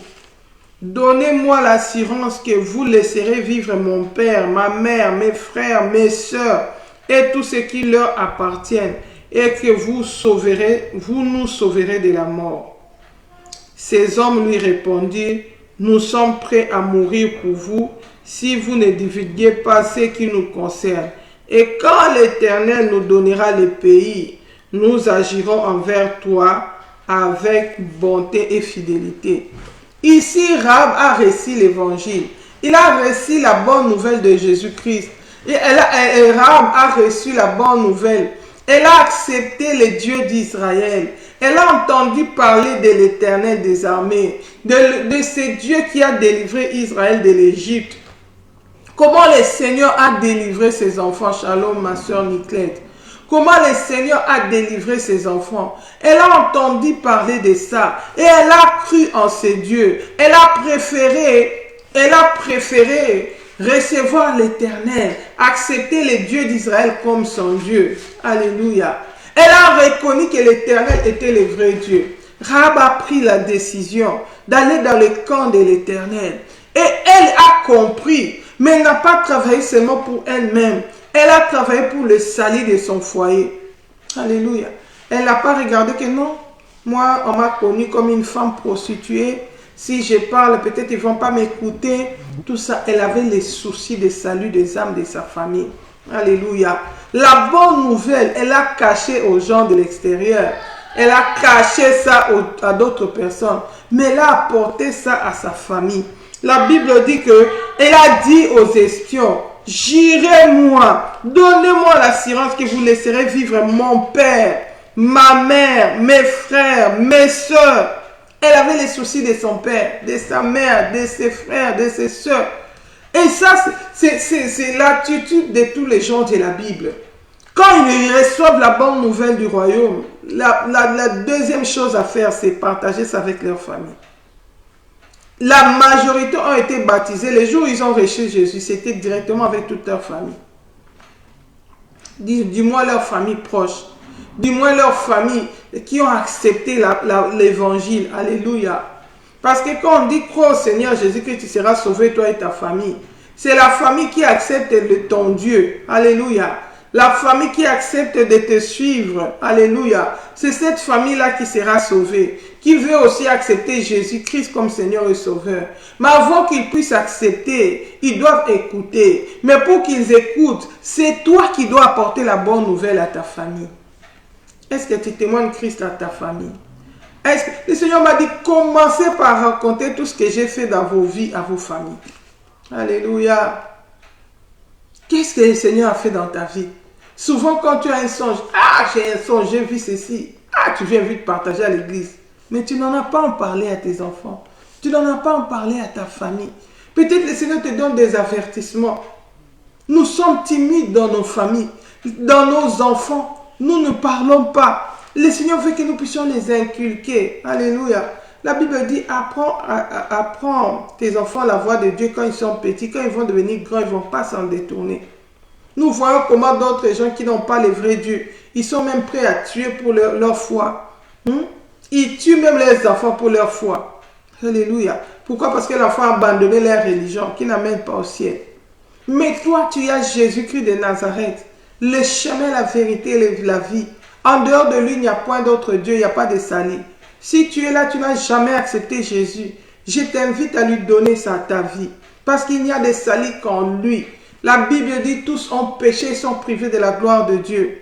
Donnez-moi l'assurance que vous laisserez vivre mon père, ma mère, mes frères, mes sœurs et tout ce qui leur appartient, et que vous nous sauverez de la mort. Ces hommes lui répondirent, nous sommes prêts à mourir pour vous si vous ne divulguez pas ce qui nous concerne. Et quand l'Éternel nous donnera le pays, nous agirons envers toi avec bonté et fidélité. Ici, Rahab a reçu l'évangile. Il a reçu la bonne nouvelle de Jésus-Christ. Et Rahab a reçu la bonne nouvelle. Elle a accepté le Dieu d'Israël. Elle a entendu parler de l'Éternel des armées, de ce Dieu qui a délivré Israël de l'Égypte. Comment le Seigneur a délivré ses enfants. Shalom, ma soeur Niclette. Comment le Seigneur a délivré ses enfants. Elle a entendu parler de ça. Et elle a cru en ce Dieu. Elle a préféré recevoir l'Éternel, accepter le Dieu d'Israël comme son Dieu. Alléluia. Elle a reconnu que l'Éternel était le vrai Dieu. Rahab a pris la décision d'aller dans le camp de l'Éternel. Et elle a compris, mais elle n'a pas travaillé seulement pour elle-même. Elle a travaillé pour le salut de son foyer. Alléluia. Elle n'a pas regardé que non, moi, on m'a connue comme une femme prostituée. Si je parle, peut-être ils ne vont pas m'écouter. Tout ça, elle avait les soucis de salut des âmes de sa famille. Alléluia. La bonne nouvelle, elle a caché aux gens de l'extérieur. Elle a caché ça à d'autres personnes. Mais elle a apporté ça à sa famille. La Bible dit que elle a dit aux espions, jurez-moi, donnez-moi l'assurance que vous laisserez vivre mon père, ma mère, mes frères, mes soeurs. Elle avait les soucis de son père, de sa mère, de ses frères, de ses soeurs. Et ça, c'est l'attitude de tous les gens de la Bible. Quand ils reçoivent la bonne nouvelle du royaume, la deuxième chose à faire, c'est partager ça avec leur famille. La majorité ont été baptisés. Les jours où ils ont reçu Jésus, c'était directement avec toute leur famille. Du moins leur famille proche. Du moins leur famille qui ont accepté l'évangile. Alléluia. Parce que quand on dit crois au Seigneur Jésus-Christ, tu seras sauvé, toi et ta famille. C'est la famille qui accepte ton Dieu. Alléluia. La famille qui accepte de te suivre. Alléluia. C'est cette famille-là qui sera sauvée. Qui veut aussi accepter Jésus-Christ comme Seigneur et Sauveur. Mais avant qu'ils puissent accepter, ils doivent écouter. Mais pour qu'ils écoutent, c'est toi qui dois apporter la bonne nouvelle à ta famille. Est-ce que tu témoignes Christ à ta famille? Le Seigneur m'a dit, commencez par raconter tout ce que j'ai fait dans vos vies, à vos familles. Alléluia. Qu'est-ce que le Seigneur a fait dans ta vie? Souvent quand tu as un songe, j'ai un songe, j'ai vu ceci. Tu viens vite partager à l'église. Mais tu n'en as pas en parlé à tes enfants. Tu n'en as pas en parlé à ta famille. Peut-être le Seigneur te donne des avertissements. Nous sommes timides dans nos familles, dans nos enfants. Nous ne parlons pas. Le Seigneur veut que nous puissions les inculquer. Alléluia. La Bible dit, apprends tes enfants la voix de Dieu quand ils sont petits. Quand ils vont devenir grands, ils ne vont pas s'en détourner. Nous voyons comment d'autres gens qui n'ont pas le vrai Dieu, ils sont même prêts à tuer pour leur foi. Ils tuent même les enfants pour leur foi. Alléluia. Pourquoi? Parce que l'enfant a abandonné leur religion qui n'amène pas au ciel. Mais toi, tu as Jésus-Christ de Nazareth, le chemin, la vérité et la vie. En dehors de lui, il n'y a point d'autre Dieu, il n'y a pas de salut. Si tu es là, tu n'as jamais accepté Jésus, je t'invite à lui donner ça, ta vie. Parce qu'il n'y a de salut qu'en lui. La Bible dit, tous ont péché et sont privés de la gloire de Dieu.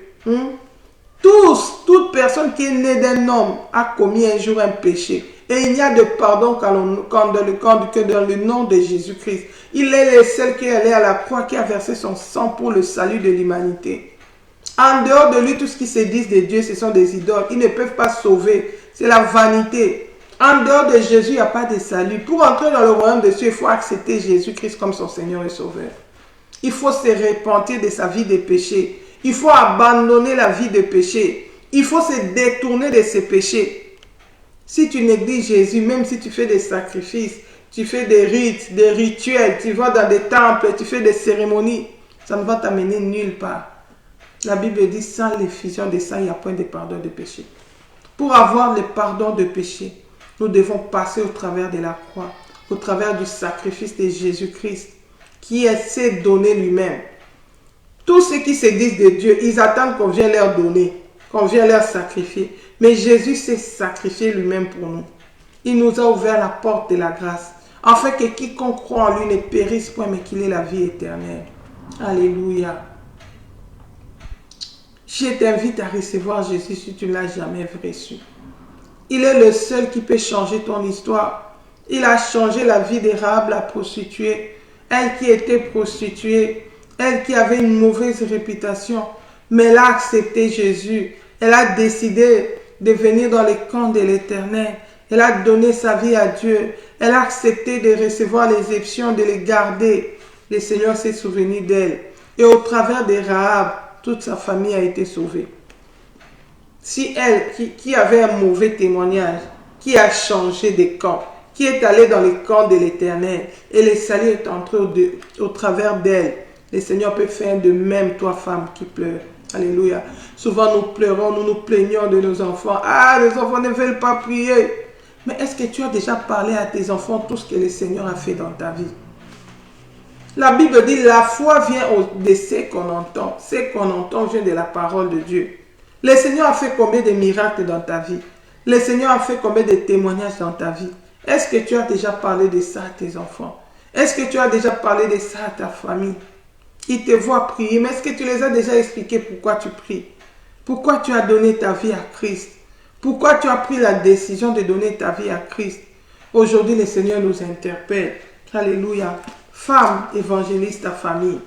Toute personne qui est née d'un homme a commis un jour un péché. Et il n'y a de pardon que dans le nom de Jésus-Christ. Il est le seul qui est allé à la croix, qui a versé son sang pour le salut de l'humanité. En dehors de lui, tout ce qui se dit de Dieu, ce sont des idoles. Ils ne peuvent pas sauver. C'est la vanité. En dehors de Jésus, il n'y a pas de salut. Pour entrer dans le royaume de Dieu, il faut accepter Jésus-Christ comme son Seigneur et Sauveur. Il faut se repentir de sa vie de péché. Il faut abandonner la vie de péché. Il faut se détourner de ses péchés. Si tu négliges Jésus, même si tu fais des sacrifices, tu fais des rites, des rituels, tu vas dans des temples, tu fais des cérémonies, ça ne va t'amener nulle part. La Bible dit, sans l'effusion de sang, il n'y a point de pardon de péché. Pour avoir le pardon de péché, nous devons passer au travers de la croix, au travers du sacrifice de Jésus-Christ, qui s'est donné lui-même. Tous ceux qui se disent de Dieu, ils attendent qu'on vienne leur donner, qu'on vienne leur sacrifier. Mais Jésus s'est sacrifié lui-même pour nous. Il nous a ouvert la porte de la grâce, afin que quiconque croit en lui ne périsse point, mais qu'il ait la vie éternelle. Alléluia. Je t'invite à recevoir Jésus si tu ne l'as jamais reçu. Il est le seul qui peut changer ton histoire. Il a changé la vie de Rahab, la prostituée. Elle qui était prostituée, elle qui avait une mauvaise réputation, mais elle a accepté Jésus. Elle a décidé de venir dans les camps de l'Éternel. Elle a donné sa vie à Dieu. Elle a accepté de recevoir les options, de les garder. Le Seigneur s'est souvenu d'elle. Et au travers de Rahab, toute sa famille a été sauvée. Si elle, qui avait un mauvais témoignage, qui a changé de camp, qui est allée dans les camps de l'Éternel, et le salut est entré au travers d'elle, le Seigneur peut faire de même, toi femme qui pleure. Alléluia. Souvent nous pleurons, nous nous plaignons de nos enfants. Ah, les enfants ne veulent pas prier. Mais est-ce que tu as déjà parlé à tes enfants tout ce que le Seigneur a fait dans ta vie? La Bible dit, la foi vient de ce qu'on entend. Ce qu'on entend vient de la parole de Dieu. Le Seigneur a fait combien de miracles dans ta vie? Le Seigneur a fait combien de témoignages dans ta vie? Est-ce que tu as déjà parlé de ça à tes enfants? Est-ce que tu as déjà parlé de ça à ta famille? Ils te voient prier, mais est-ce que tu les as déjà expliqué pourquoi tu pries? Pourquoi tu as donné ta vie à Christ? Pourquoi tu as pris la décision de donner ta vie à Christ? Aujourd'hui, le Seigneur nous interpelle. Alléluia. Femme, évangéliste ta famille.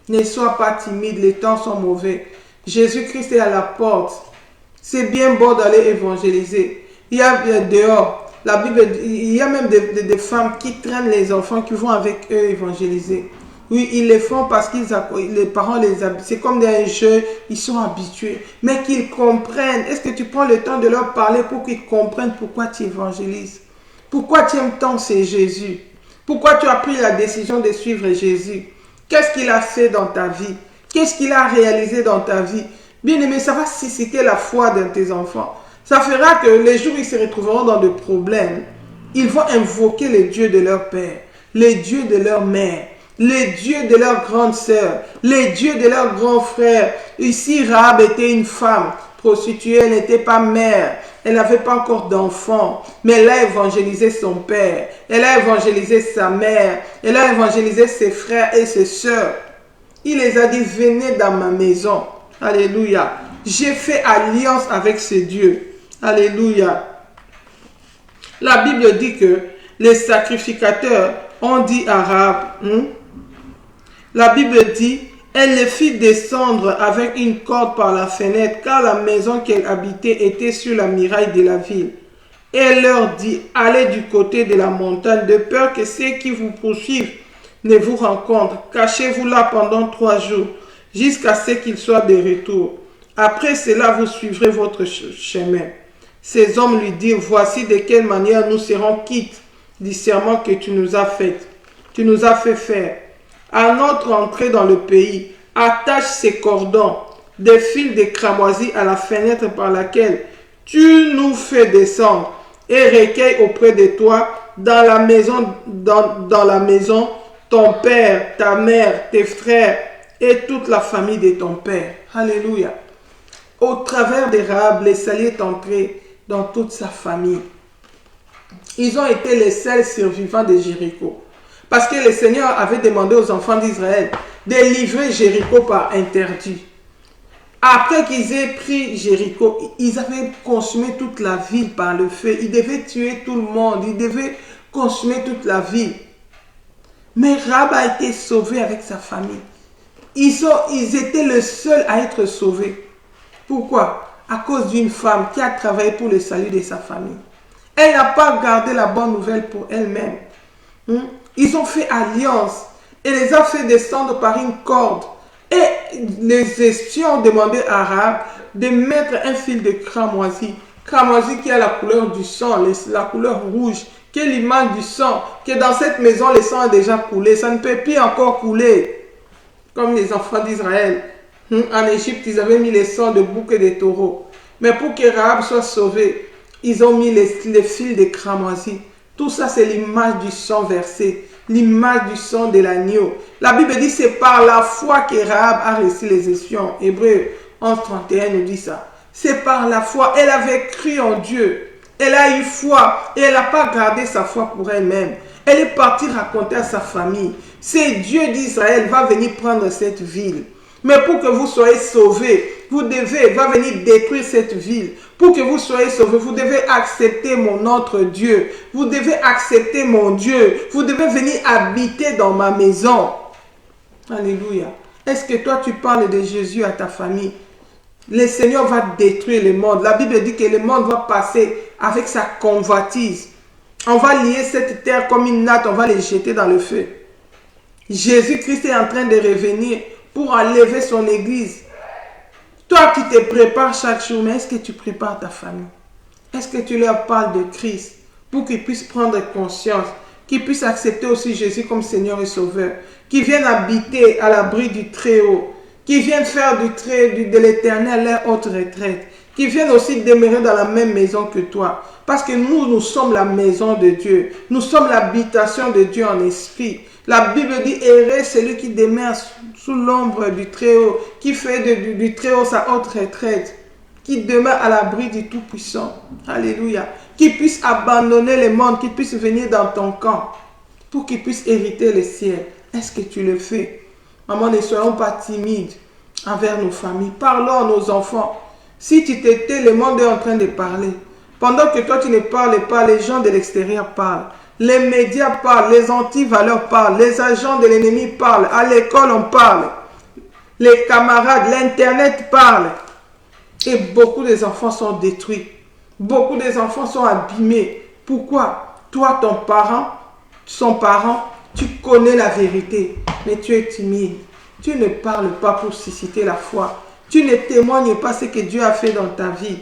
Ne sois pas timide, les temps sont mauvais. Jésus-Christ est à la porte. C'est bien beau d'aller évangéliser. Il y a dehors, la Bible, il y a même des femmes qui traînent les enfants qui vont avec eux évangéliser. Oui, ils le font parce que les parents les habituent. C'est comme des jeux, ils sont habitués. Mais qu'ils comprennent. Est-ce que tu prends le temps de leur parler pour qu'ils comprennent pourquoi tu évangélises? Pourquoi tu aimes tant c'est Jésus? Pourquoi tu as pris la décision de suivre Jésus? Qu'est-ce qu'il a fait dans ta vie? Qu'est-ce qu'il a réalisé dans ta vie? Bien aimé, ça va susciter la foi de tes enfants. Ça fera que les jours où ils se retrouveront dans des problèmes, ils vont invoquer les dieux de leur père, les dieux de leur mère, les dieux de leur grande sœur, les dieux de leur grand frère. Ici, Rahab était une femme prostituée, elle n'était pas mère, elle n'avait pas encore d'enfant, mais elle a évangélisé son père, elle a évangélisé sa mère, elle a évangélisé ses frères et ses sœurs. Il les a dit, venez dans ma maison. Alléluia. J'ai fait alliance avec ce Dieu. Alléluia. La Bible dit que les sacrificateurs ont dit à Rahab, la Bible dit, elle les fit descendre avec une corde par la fenêtre, car la maison qu'elle habitait était sur la muraille de la ville. Et elle leur dit, allez du côté de la montagne, de peur que ceux qui vous poursuivent ne vous rencontrent. Cachez-vous là pendant 3 jours, jusqu'à ce qu'ils soient de retour. Après cela, vous suivrez votre chemin. Ces hommes lui dirent, voici de quelle manière nous serons quittes du serment que tu nous as fait. Tu nous as fait faire. À notre entrée dans le pays, attache ces cordons, des fils de cramoisie à la fenêtre par laquelle tu nous fais descendre, et recueille auprès de toi dans la maison ton père, ta mère, tes frères et toute la famille de ton père. Alléluia. Au travers de Rahab, le salut est entré dans toute sa famille. Ils ont été les seuls survivants de Jéricho. Parce que le Seigneur avait demandé aux enfants d'Israël de livrer Jéricho par interdit. Après qu'ils aient pris Jéricho, ils avaient consumé toute la ville par le feu. Ils devaient tuer tout le monde. Ils devaient consumer toute la ville. Mais Rahab a été sauvé avec sa famille. Ils étaient les seuls à être sauvés. Pourquoi? À cause d'une femme qui a travaillé pour le salut de sa famille. Elle n'a pas gardé la bonne nouvelle pour elle-même. Ils ont fait alliance et les a fait descendre par une corde. Et les espions ont demandé à Rahab de mettre un fil de cramoisi. Cramoisi qui a la couleur du sang, la couleur rouge, qui est l'image du sang, que dans cette maison le sang a déjà coulé. Ça ne peut plus encore couler. Comme les enfants d'Israël. En Égypte, ils avaient mis les sangs de boucs et de taureaux. Mais pour que Rahab soit sauvée, ils ont mis les fils de cramoisi. Tout ça, c'est l'image du sang versé, l'image du sang de l'agneau. La Bible dit c'est par la foi que Rahab a reçu les espions. Hébreux 11:31 nous dit ça. C'est par la foi. Elle avait cru en Dieu. Elle a eu foi et elle n'a pas gardé sa foi pour elle-même. Elle est partie raconter à sa famille. C'est Dieu d'Israël va venir prendre cette ville. Mais pour que vous soyez sauvés, vous devez, va venir détruire cette ville. Pour que vous soyez sauvés, vous devez accepter mon autre Dieu. Vous devez accepter mon Dieu. Vous devez venir habiter dans ma maison. Alléluia. Est-ce que toi tu parles de Jésus à ta famille? Le Seigneur va détruire le monde. La Bible dit que le monde va passer avec sa convoitise. On va lier cette terre comme une natte, on va les jeter dans le feu. Jésus-Christ est en train de revenir pour enlever son église. Toi qui te prépares chaque jour, mais est-ce que tu prépares ta famille? Est-ce que tu leur parles de Christ pour qu'ils puissent prendre conscience, qu'ils puissent accepter aussi Jésus comme Seigneur et Sauveur, qu'ils viennent habiter à l'abri du Très-Haut, qu'ils viennent faire de l'Éternel leur haute retraite, qu'ils viennent aussi demeurer dans la même maison que toi. Parce que nous sommes la maison de Dieu. Nous sommes l'habitation de Dieu en esprit. La Bible dit, heureux celui qui demeure sous l'ombre du Très-Haut, qui fait du Très-Haut sa haute retraite, qui demeure à l'abri du Tout-Puissant. Alléluia. Qui puisse abandonner le monde, qui puisse venir dans ton camp, pour qu'il puisse hériter le ciel. Est-ce que tu le fais? Maman, ne soyons pas timides envers nos familles. Parlons à nos enfants. Si tu t'étais, le monde est en train de parler. Pendant que toi tu ne parles pas, les gens de l'extérieur parlent. Les médias parlent, les antivaleurs parlent, les agents de l'ennemi parlent, à l'école on parle, les camarades, l'internet parle. Et beaucoup des enfants sont détruits. Beaucoup des enfants sont abîmés. Pourquoi? Toi, son parent, tu connais la vérité, mais tu es timide. Tu ne parles pas pour susciter la foi. Tu ne témoignes pas ce que Dieu a fait dans ta vie.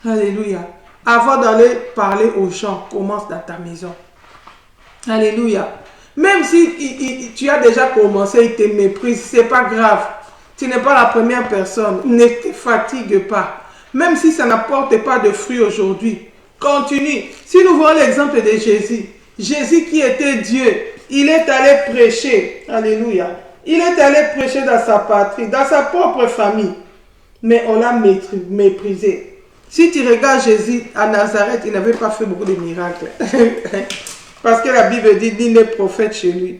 Alléluia. Avant d'aller parler aux gens, commence dans ta maison. Alléluia. Même si tu as déjà commencé, ils te méprisent, ce n'est pas grave. Tu n'es pas la première personne. Ne te fatigue pas. Même si ça n'apporte pas de fruits aujourd'hui, continue. Si nous voyons l'exemple de Jésus, Jésus qui était Dieu, il est allé prêcher. Alléluia. Il est allé prêcher dans sa patrie, dans sa propre famille. Mais on l'a méprisé. Si tu regardes Jésus à Nazareth, il n'avait pas fait beaucoup de miracles. Parce que la Bible dit, il n'est prophète chez lui.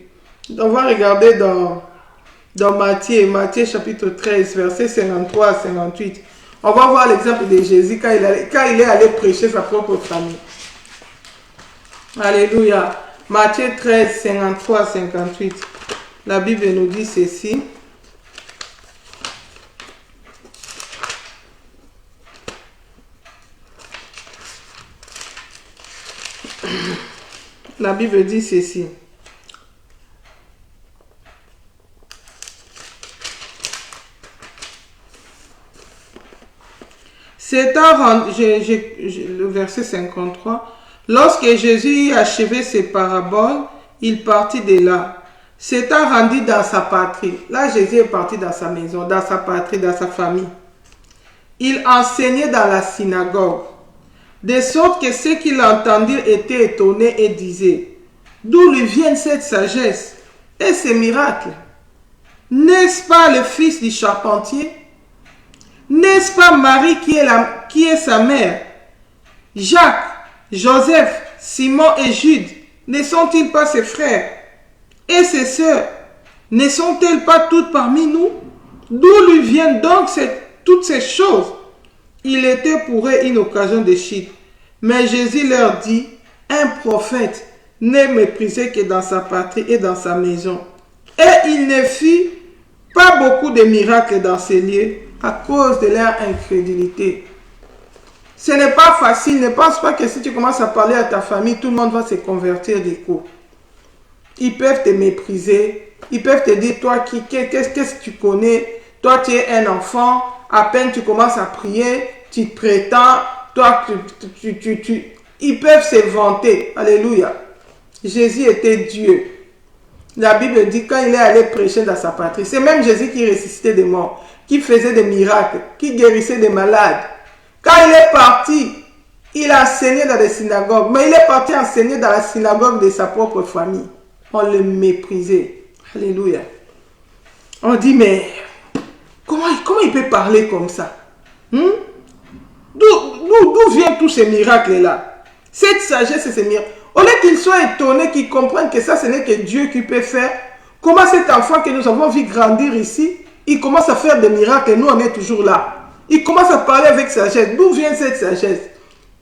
On va regarder dans Matthieu chapitre 13, versets 53 à 58. On va voir l'exemple de Jésus quand il est allé prêcher sa propre famille. Alléluia. Matthieu 13, 53 à 58. La Bible nous dit ceci. La Bible dit ceci. Le verset 53. Lorsque Jésus eut achevé ses paraboles, il partit de là. S'étant rendu dans sa patrie. Là, Jésus est parti dans sa maison, dans sa patrie, dans sa famille. Il enseignait dans la synagogue. De sorte que ceux qui l'entendirent étaient étonnés et disaient, d'où lui viennent cette sagesse et ces miracles? N'est-ce pas le fils du charpentier? N'est-ce pas Marie qui est sa mère? Jacques, Joseph, Simon et Jude, ne sont-ils pas ses frères? Et ses sœurs, ne sont-elles pas toutes parmi nous? D'où lui viennent donc toutes ces choses? Il était pour eux une occasion de chute. Mais Jésus leur dit, un prophète n'est méprisé que dans sa patrie et dans sa maison. Et il ne fit pas beaucoup de miracles dans ces lieux à cause de leur incrédulité. Ce n'est pas facile. Ne pense pas que si tu commences à parler à ta famille, tout le monde va se convertir du coup. Ils peuvent te mépriser. Ils peuvent te dire, toi, qu'est-ce que tu connais? Toi, tu es un enfant. À peine tu commences à prier, tu te prétends. Toi, ils peuvent se vanter. Alléluia. Jésus était Dieu. La Bible dit quand il est allé prêcher dans sa patrie, c'est même Jésus qui ressuscitait des morts, qui faisait des miracles, qui guérissait des malades. Quand il est parti, il a enseigné dans des synagogues, mais il est parti enseigner dans la synagogue de sa propre famille. On le méprisait. Alléluia. On dit, mais comment il peut parler comme ça? D'où viennent tous ces miracles-là? Cette sagesse et ces miracles. Au lieu qu'ils soient étonnés, qu'ils comprennent que ça, ce n'est que Dieu qui peut faire. Comment cet enfant que nous avons vu grandir ici, il commence à faire des miracles et nous, on est toujours là. Il commence à parler avec sagesse. D'où vient cette sagesse?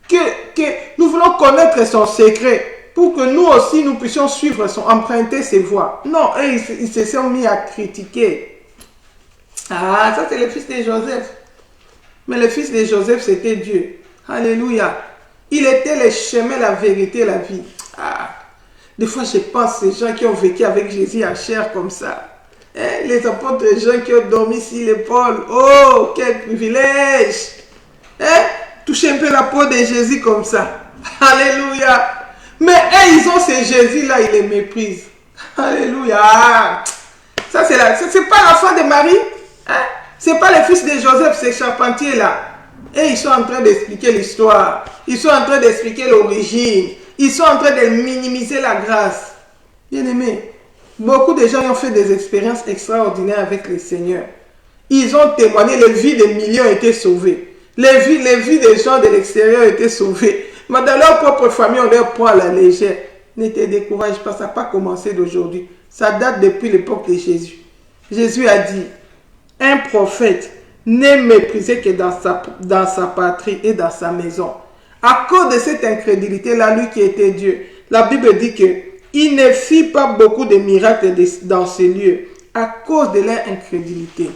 Que nous voulons connaître son secret pour que nous aussi, nous puissions suivre emprunter ses voies. Non, ils se sont mis à critiquer. Ah, ça c'est le fils de Joseph. Mais le fils de Joseph, c'était Dieu. Alléluia. Il était le chemin, la vérité, la vie. Ah. Des fois, je pense à ces gens qui ont vécu avec Jésus en chair comme ça. Hein? Les apôtres, les gens qui ont dormi sur l'épaule. Oh, quel privilège! Hein? Toucher un peu la peau de Jésus comme ça. Alléluia! Mais ils ont ces Jésus-là, ils les méprisent. Alléluia! Ah. Ça, c'est pas l'enfant de Marie. Hein? C'est pas le fils de Joseph, ces charpentiers-là. Et ils sont en train d'expliquer l'histoire. Ils sont en train d'expliquer l'origine. Ils sont en train de minimiser la grâce. Bien-aimés, beaucoup de gens ont fait des expériences extraordinaires avec le Seigneur. Ils ont témoigné, les vies des millions étaient sauvées. Les vies des gens de l'extérieur étaient sauvées. Mais dans leur propre famille, on leur prend à la légère. Ne te décourage pas, ça n'a pas commencé d'aujourd'hui. Ça date depuis l'époque de Jésus. Jésus a dit, un prophète n'est méprisé que dans sa patrie et dans sa maison. À cause de cette incrédulité-là, lui qui était Dieu, la Bible dit qu'il ne fit pas beaucoup de miracles dans ces lieux à cause de leur incrédulité.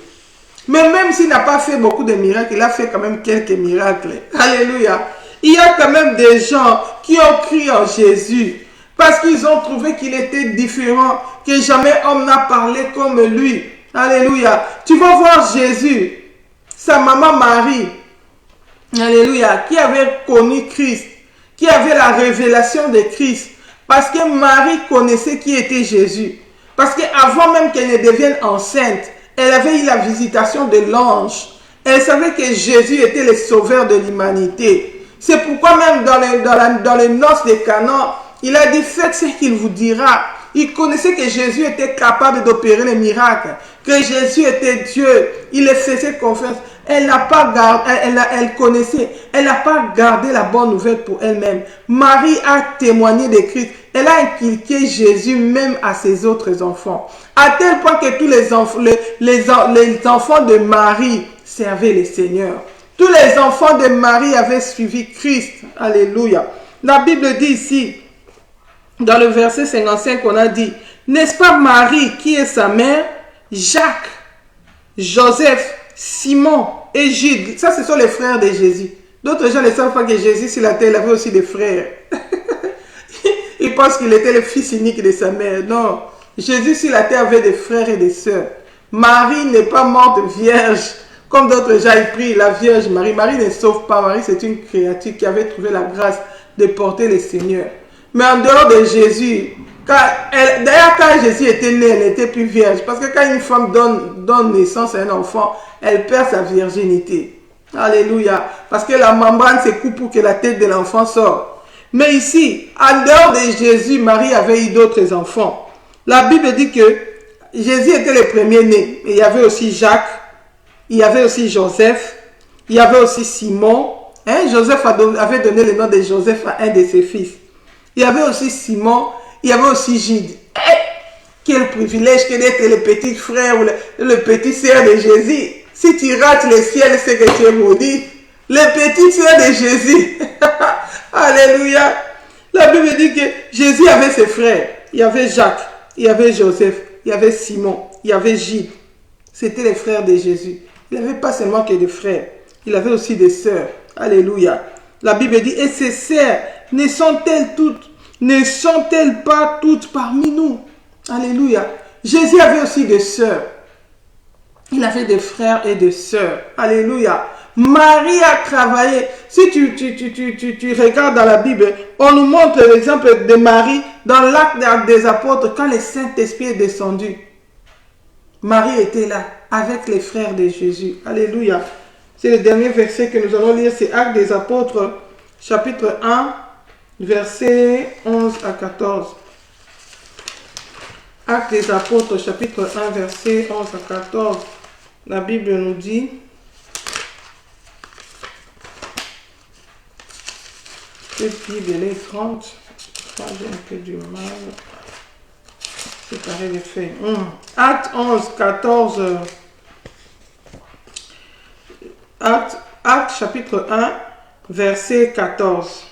Mais même s'il n'a pas fait beaucoup de miracles, il a fait quand même quelques miracles. Alléluia. Il y a quand même des gens qui ont crié en Jésus parce qu'ils ont trouvé qu'il était différent, que jamais homme n'a parlé comme lui. Alléluia. Tu vas voir Jésus, sa maman Marie, alléluia, qui avait connu Christ, qui avait la révélation de Christ, parce que Marie connaissait qui était Jésus. Parce qu'avant même qu'elle ne devienne enceinte, elle avait eu la visitation de l'ange. Elle savait que Jésus était le sauveur de l'humanité. C'est pourquoi même dans les noces de Canaan, il a dit, faites ce qu'il vous dira. Il connaissait que Jésus était capable d'opérer les miracles, que Jésus était Dieu. Il les faisait confiance. Elle n'a pas gardé, elle connaissait, elle n'a pas gardé la bonne nouvelle pour elle-même. Marie a témoigné de Christ. Elle a inculqué Jésus même à ses autres enfants. À tel point que tous les enfants de Marie servaient le Seigneur. Tous les enfants de Marie avaient suivi Christ. Alléluia. La Bible dit ici, dans le verset 55, on a dit, n'est-ce pas Marie qui est sa mère, Jacques, Joseph, Simon et Jude. Ça, ce sont les frères de Jésus. D'autres gens ne savent pas que Jésus sur la terre, il avait aussi des frères. Ils pensent qu'il était le fils unique de sa mère. Non, Jésus sur la terre avait des frères et des sœurs. Marie n'est pas morte vierge. Comme d'autres gens, ils prient la Vierge Marie. Marie ne sauve pas. Marie, c'est une créature qui avait trouvé la grâce de porter le Seigneur. Mais en dehors de Jésus, d'ailleurs quand Jésus était né, elle n'était plus vierge. Parce que quand une femme donne naissance à un enfant, elle perd sa virginité. Alléluia. Parce que la membrane se coupe pour que la tête de l'enfant sorte. Mais ici, en dehors de Jésus, Marie avait eu d'autres enfants. La Bible dit que Jésus était le premier-né. Il y avait aussi Jacques, il y avait aussi Joseph, il y avait aussi Simon. Joseph avait donné le nom de Joseph à un de ses fils. Il y avait aussi Simon, il y avait aussi Jude. Quel privilège que d'être le petit frère ou le petit sœur de Jésus. Si tu rates le ciel, c'est que tu es maudit. Le petit sœur de Jésus. Alléluia. La Bible dit que Jésus avait ses frères. Il y avait Jacques, il y avait Joseph, il y avait Simon, il y avait Jude. C'était les frères de Jésus. Il n'avait pas seulement que des frères. Il avait aussi des sœurs. Alléluia. La Bible dit, et ses sœurs, ne sont-elles pas toutes parmi nous? Alléluia. Jésus avait aussi des sœurs. Il avait des frères et des sœurs. Alléluia. Marie a travaillé. Si tu regardes dans la Bible, on nous montre l'exemple de Marie dans l'acte des apôtres quand le Saint-Esprit est descendu. Marie était là avec les frères de Jésus. Alléluia. C'est le dernier verset que nous allons lire. C'est Actes des apôtres, chapitre 1, versets 11 à 14. Actes des apôtres, chapitre 1, versets 11 à 14. La Bible nous dit... Cette Bible est grande. J'ai un peu du mal. Séparer les faits. Acte 11, 14. Acte chapitre 1, verset 14.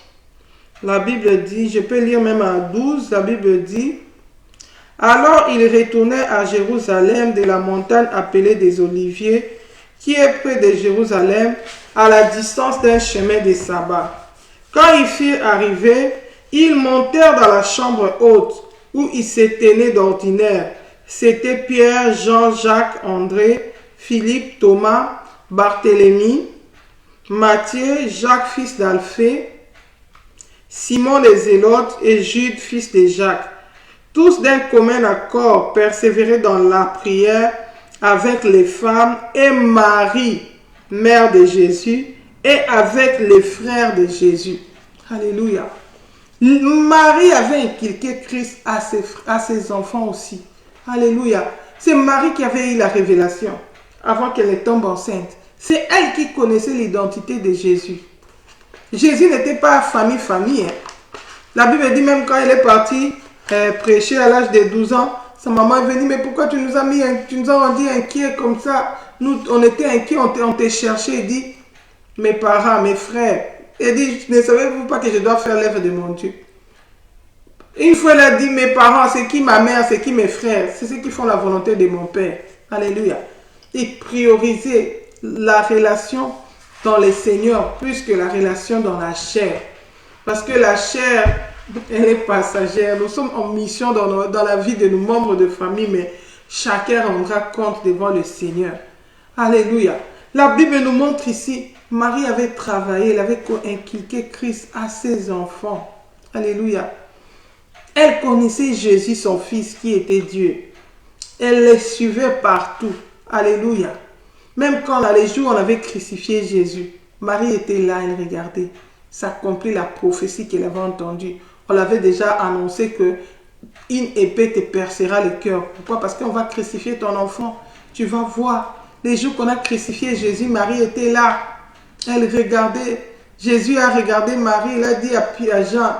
La Bible dit, je peux lire même à 12, la Bible dit, alors il retournait à Jérusalem de la montagne appelée des Oliviers, qui est près de Jérusalem, à la distance d'un chemin de sabbat. Quand ils furent arrivés, ils montèrent dans la chambre haute, où ils se tenaient d'ordinaire. C'étaient Pierre, Jean, Jacques, André, Philippe, Thomas, Barthélemy, Matthieu, Jacques, fils d'Alphée, Simon les Zélotes et Jude, fils de Jacques. Tous d'un commun accord persévéraient dans la prière avec les femmes et Marie, mère de Jésus, et avec les frères de Jésus. Alléluia. Marie avait inculqué Christ à ses enfants aussi. Alléluia. C'est Marie qui avait eu la révélation avant qu'elle ne tombe enceinte. C'est elle qui connaissait l'identité de Jésus. Jésus n'était pas famille. Hein. La Bible dit même quand elle est partie prêcher à l'âge de 12 ans, sa maman est venue, mais pourquoi tu nous as rendu inquiets comme ça? Nous, on était inquiets, on t'a cherché et dit, mes parents, mes frères. Elle dit, ne savez-vous pas que je dois faire l'œuvre de mon Dieu? Une fois, elle a dit, mes parents, c'est qui ma mère, c'est qui mes frères? C'est ceux qui font la volonté de mon Père. Alléluia. Et prioriser la relation dans le Seigneur plus que la relation dans la chair. Parce que la chair, elle est passagère. Nous sommes en mission dans la vie de nos membres de famille, mais chacun rendra compte devant le Seigneur. Alléluia. La Bible nous montre ici, Marie avait travaillé, elle avait inculqué Christ à ses enfants. Alléluia. Elle connaissait Jésus, son fils, qui était Dieu. Elle le suivait partout. Alléluia. Même quand les jours où on avait crucifié Jésus, Marie était là, elle regardait. Ça accomplit la prophétie qu'elle avait entendue. On l'avait déjà annoncé que une épée te percera le cœur. Pourquoi? Parce qu'on va crucifier ton enfant. Tu vas voir. Les jours qu'on a crucifié Jésus, Marie était là. Elle regardait. Jésus a regardé Marie. Il a dit à Jean,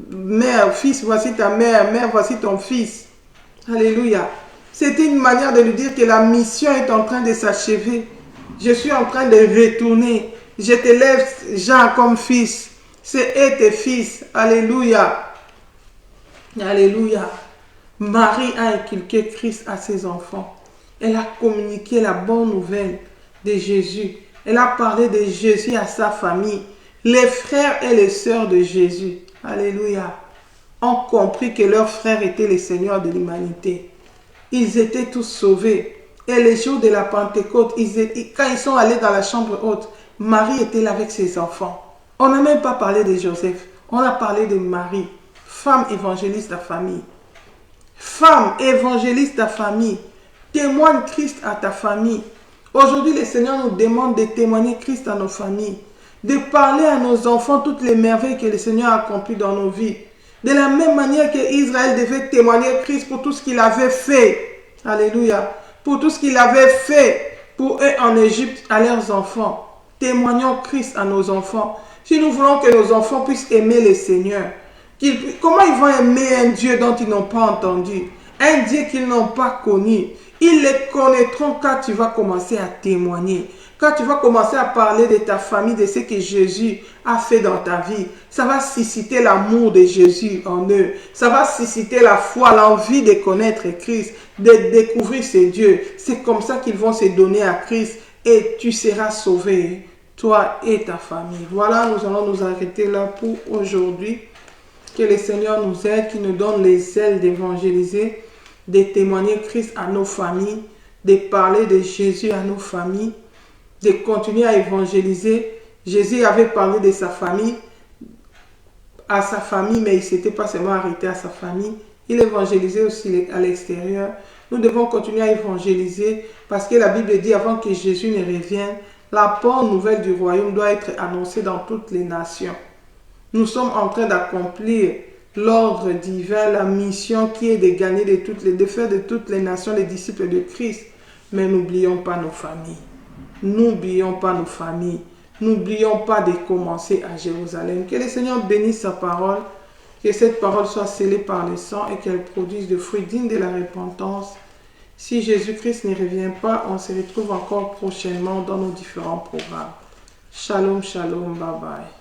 mère, fils, voici ta mère. Mère, voici ton fils. Alléluia. C'était une manière de lui dire que la mission est en train de s'achever. Je suis en train de retourner. Je te lève, Jean, comme fils. C'est eux tes fils. Alléluia. Alléluia. Marie a inculqué Christ à ses enfants. Elle a communiqué la bonne nouvelle de Jésus. Elle a parlé de Jésus à sa famille. Les frères et les sœurs de Jésus, alléluia, ont compris que leurs frères étaient les seigneurs de l'humanité. Ils étaient tous sauvés. Et les jours de la Pentecôte, quand ils sont allés dans la chambre haute, Marie était là avec ses enfants. On n'a même pas parlé de Joseph. On a parlé de Marie, femme évangéliste de la famille. Femme évangéliste de la famille. Témoigne Christ à ta famille. Aujourd'hui, le Seigneur nous demande de témoigner Christ à nos familles. De parler à nos enfants toutes les merveilles que le Seigneur a accomplies dans nos vies. De la même manière que Israël devait témoigner Christ pour tout ce qu'il avait fait. Alléluia. Pour tout ce qu'il avait fait pour eux en Égypte à leurs enfants. Témoignons Christ à nos enfants. Si nous voulons que nos enfants puissent aimer le Seigneur, comment ils vont aimer un Dieu dont ils n'ont pas entendu? Un Dieu qu'ils n'ont pas connu. Ils les connaîtront quand tu vas commencer à témoigner. Quand tu vas commencer à parler de ta famille, de ce que Jésus a fait dans ta vie, ça va susciter l'amour de Jésus en eux. Ça va susciter la foi, l'envie de connaître Christ, de découvrir ce Dieu. C'est comme ça qu'ils vont se donner à Christ et tu seras sauvé. toi et ta famille. Voilà, nous allons nous arrêter là pour aujourd'hui. Que le Seigneur nous aide, qu'il nous donne les ailes d'évangéliser, de témoigner Christ à nos familles, de parler de Jésus à nos familles, de continuer à évangéliser. Jésus avait parlé de sa famille, à sa famille, mais il ne s'était pas seulement arrêté à sa famille. Il évangélisait aussi à l'extérieur. Nous devons continuer à évangéliser parce que la Bible dit avant que Jésus ne revienne, la bonne nouvelle du royaume doit être annoncée dans toutes les nations. Nous sommes en train d'accomplir l'ordre divin, la mission qui est de gagner de faire de toutes les nations les disciples de Christ. Mais n'oublions pas nos familles. N'oublions pas nos familles. N'oublions pas de commencer à Jérusalem. Que le Seigneur bénisse sa parole. Que cette parole soit scellée par le sang et qu'elle produise des fruits dignes de la repentance. Si Jésus-Christ ne revient pas, on se retrouve encore prochainement dans nos différents programmes. Shalom, shalom, bye bye.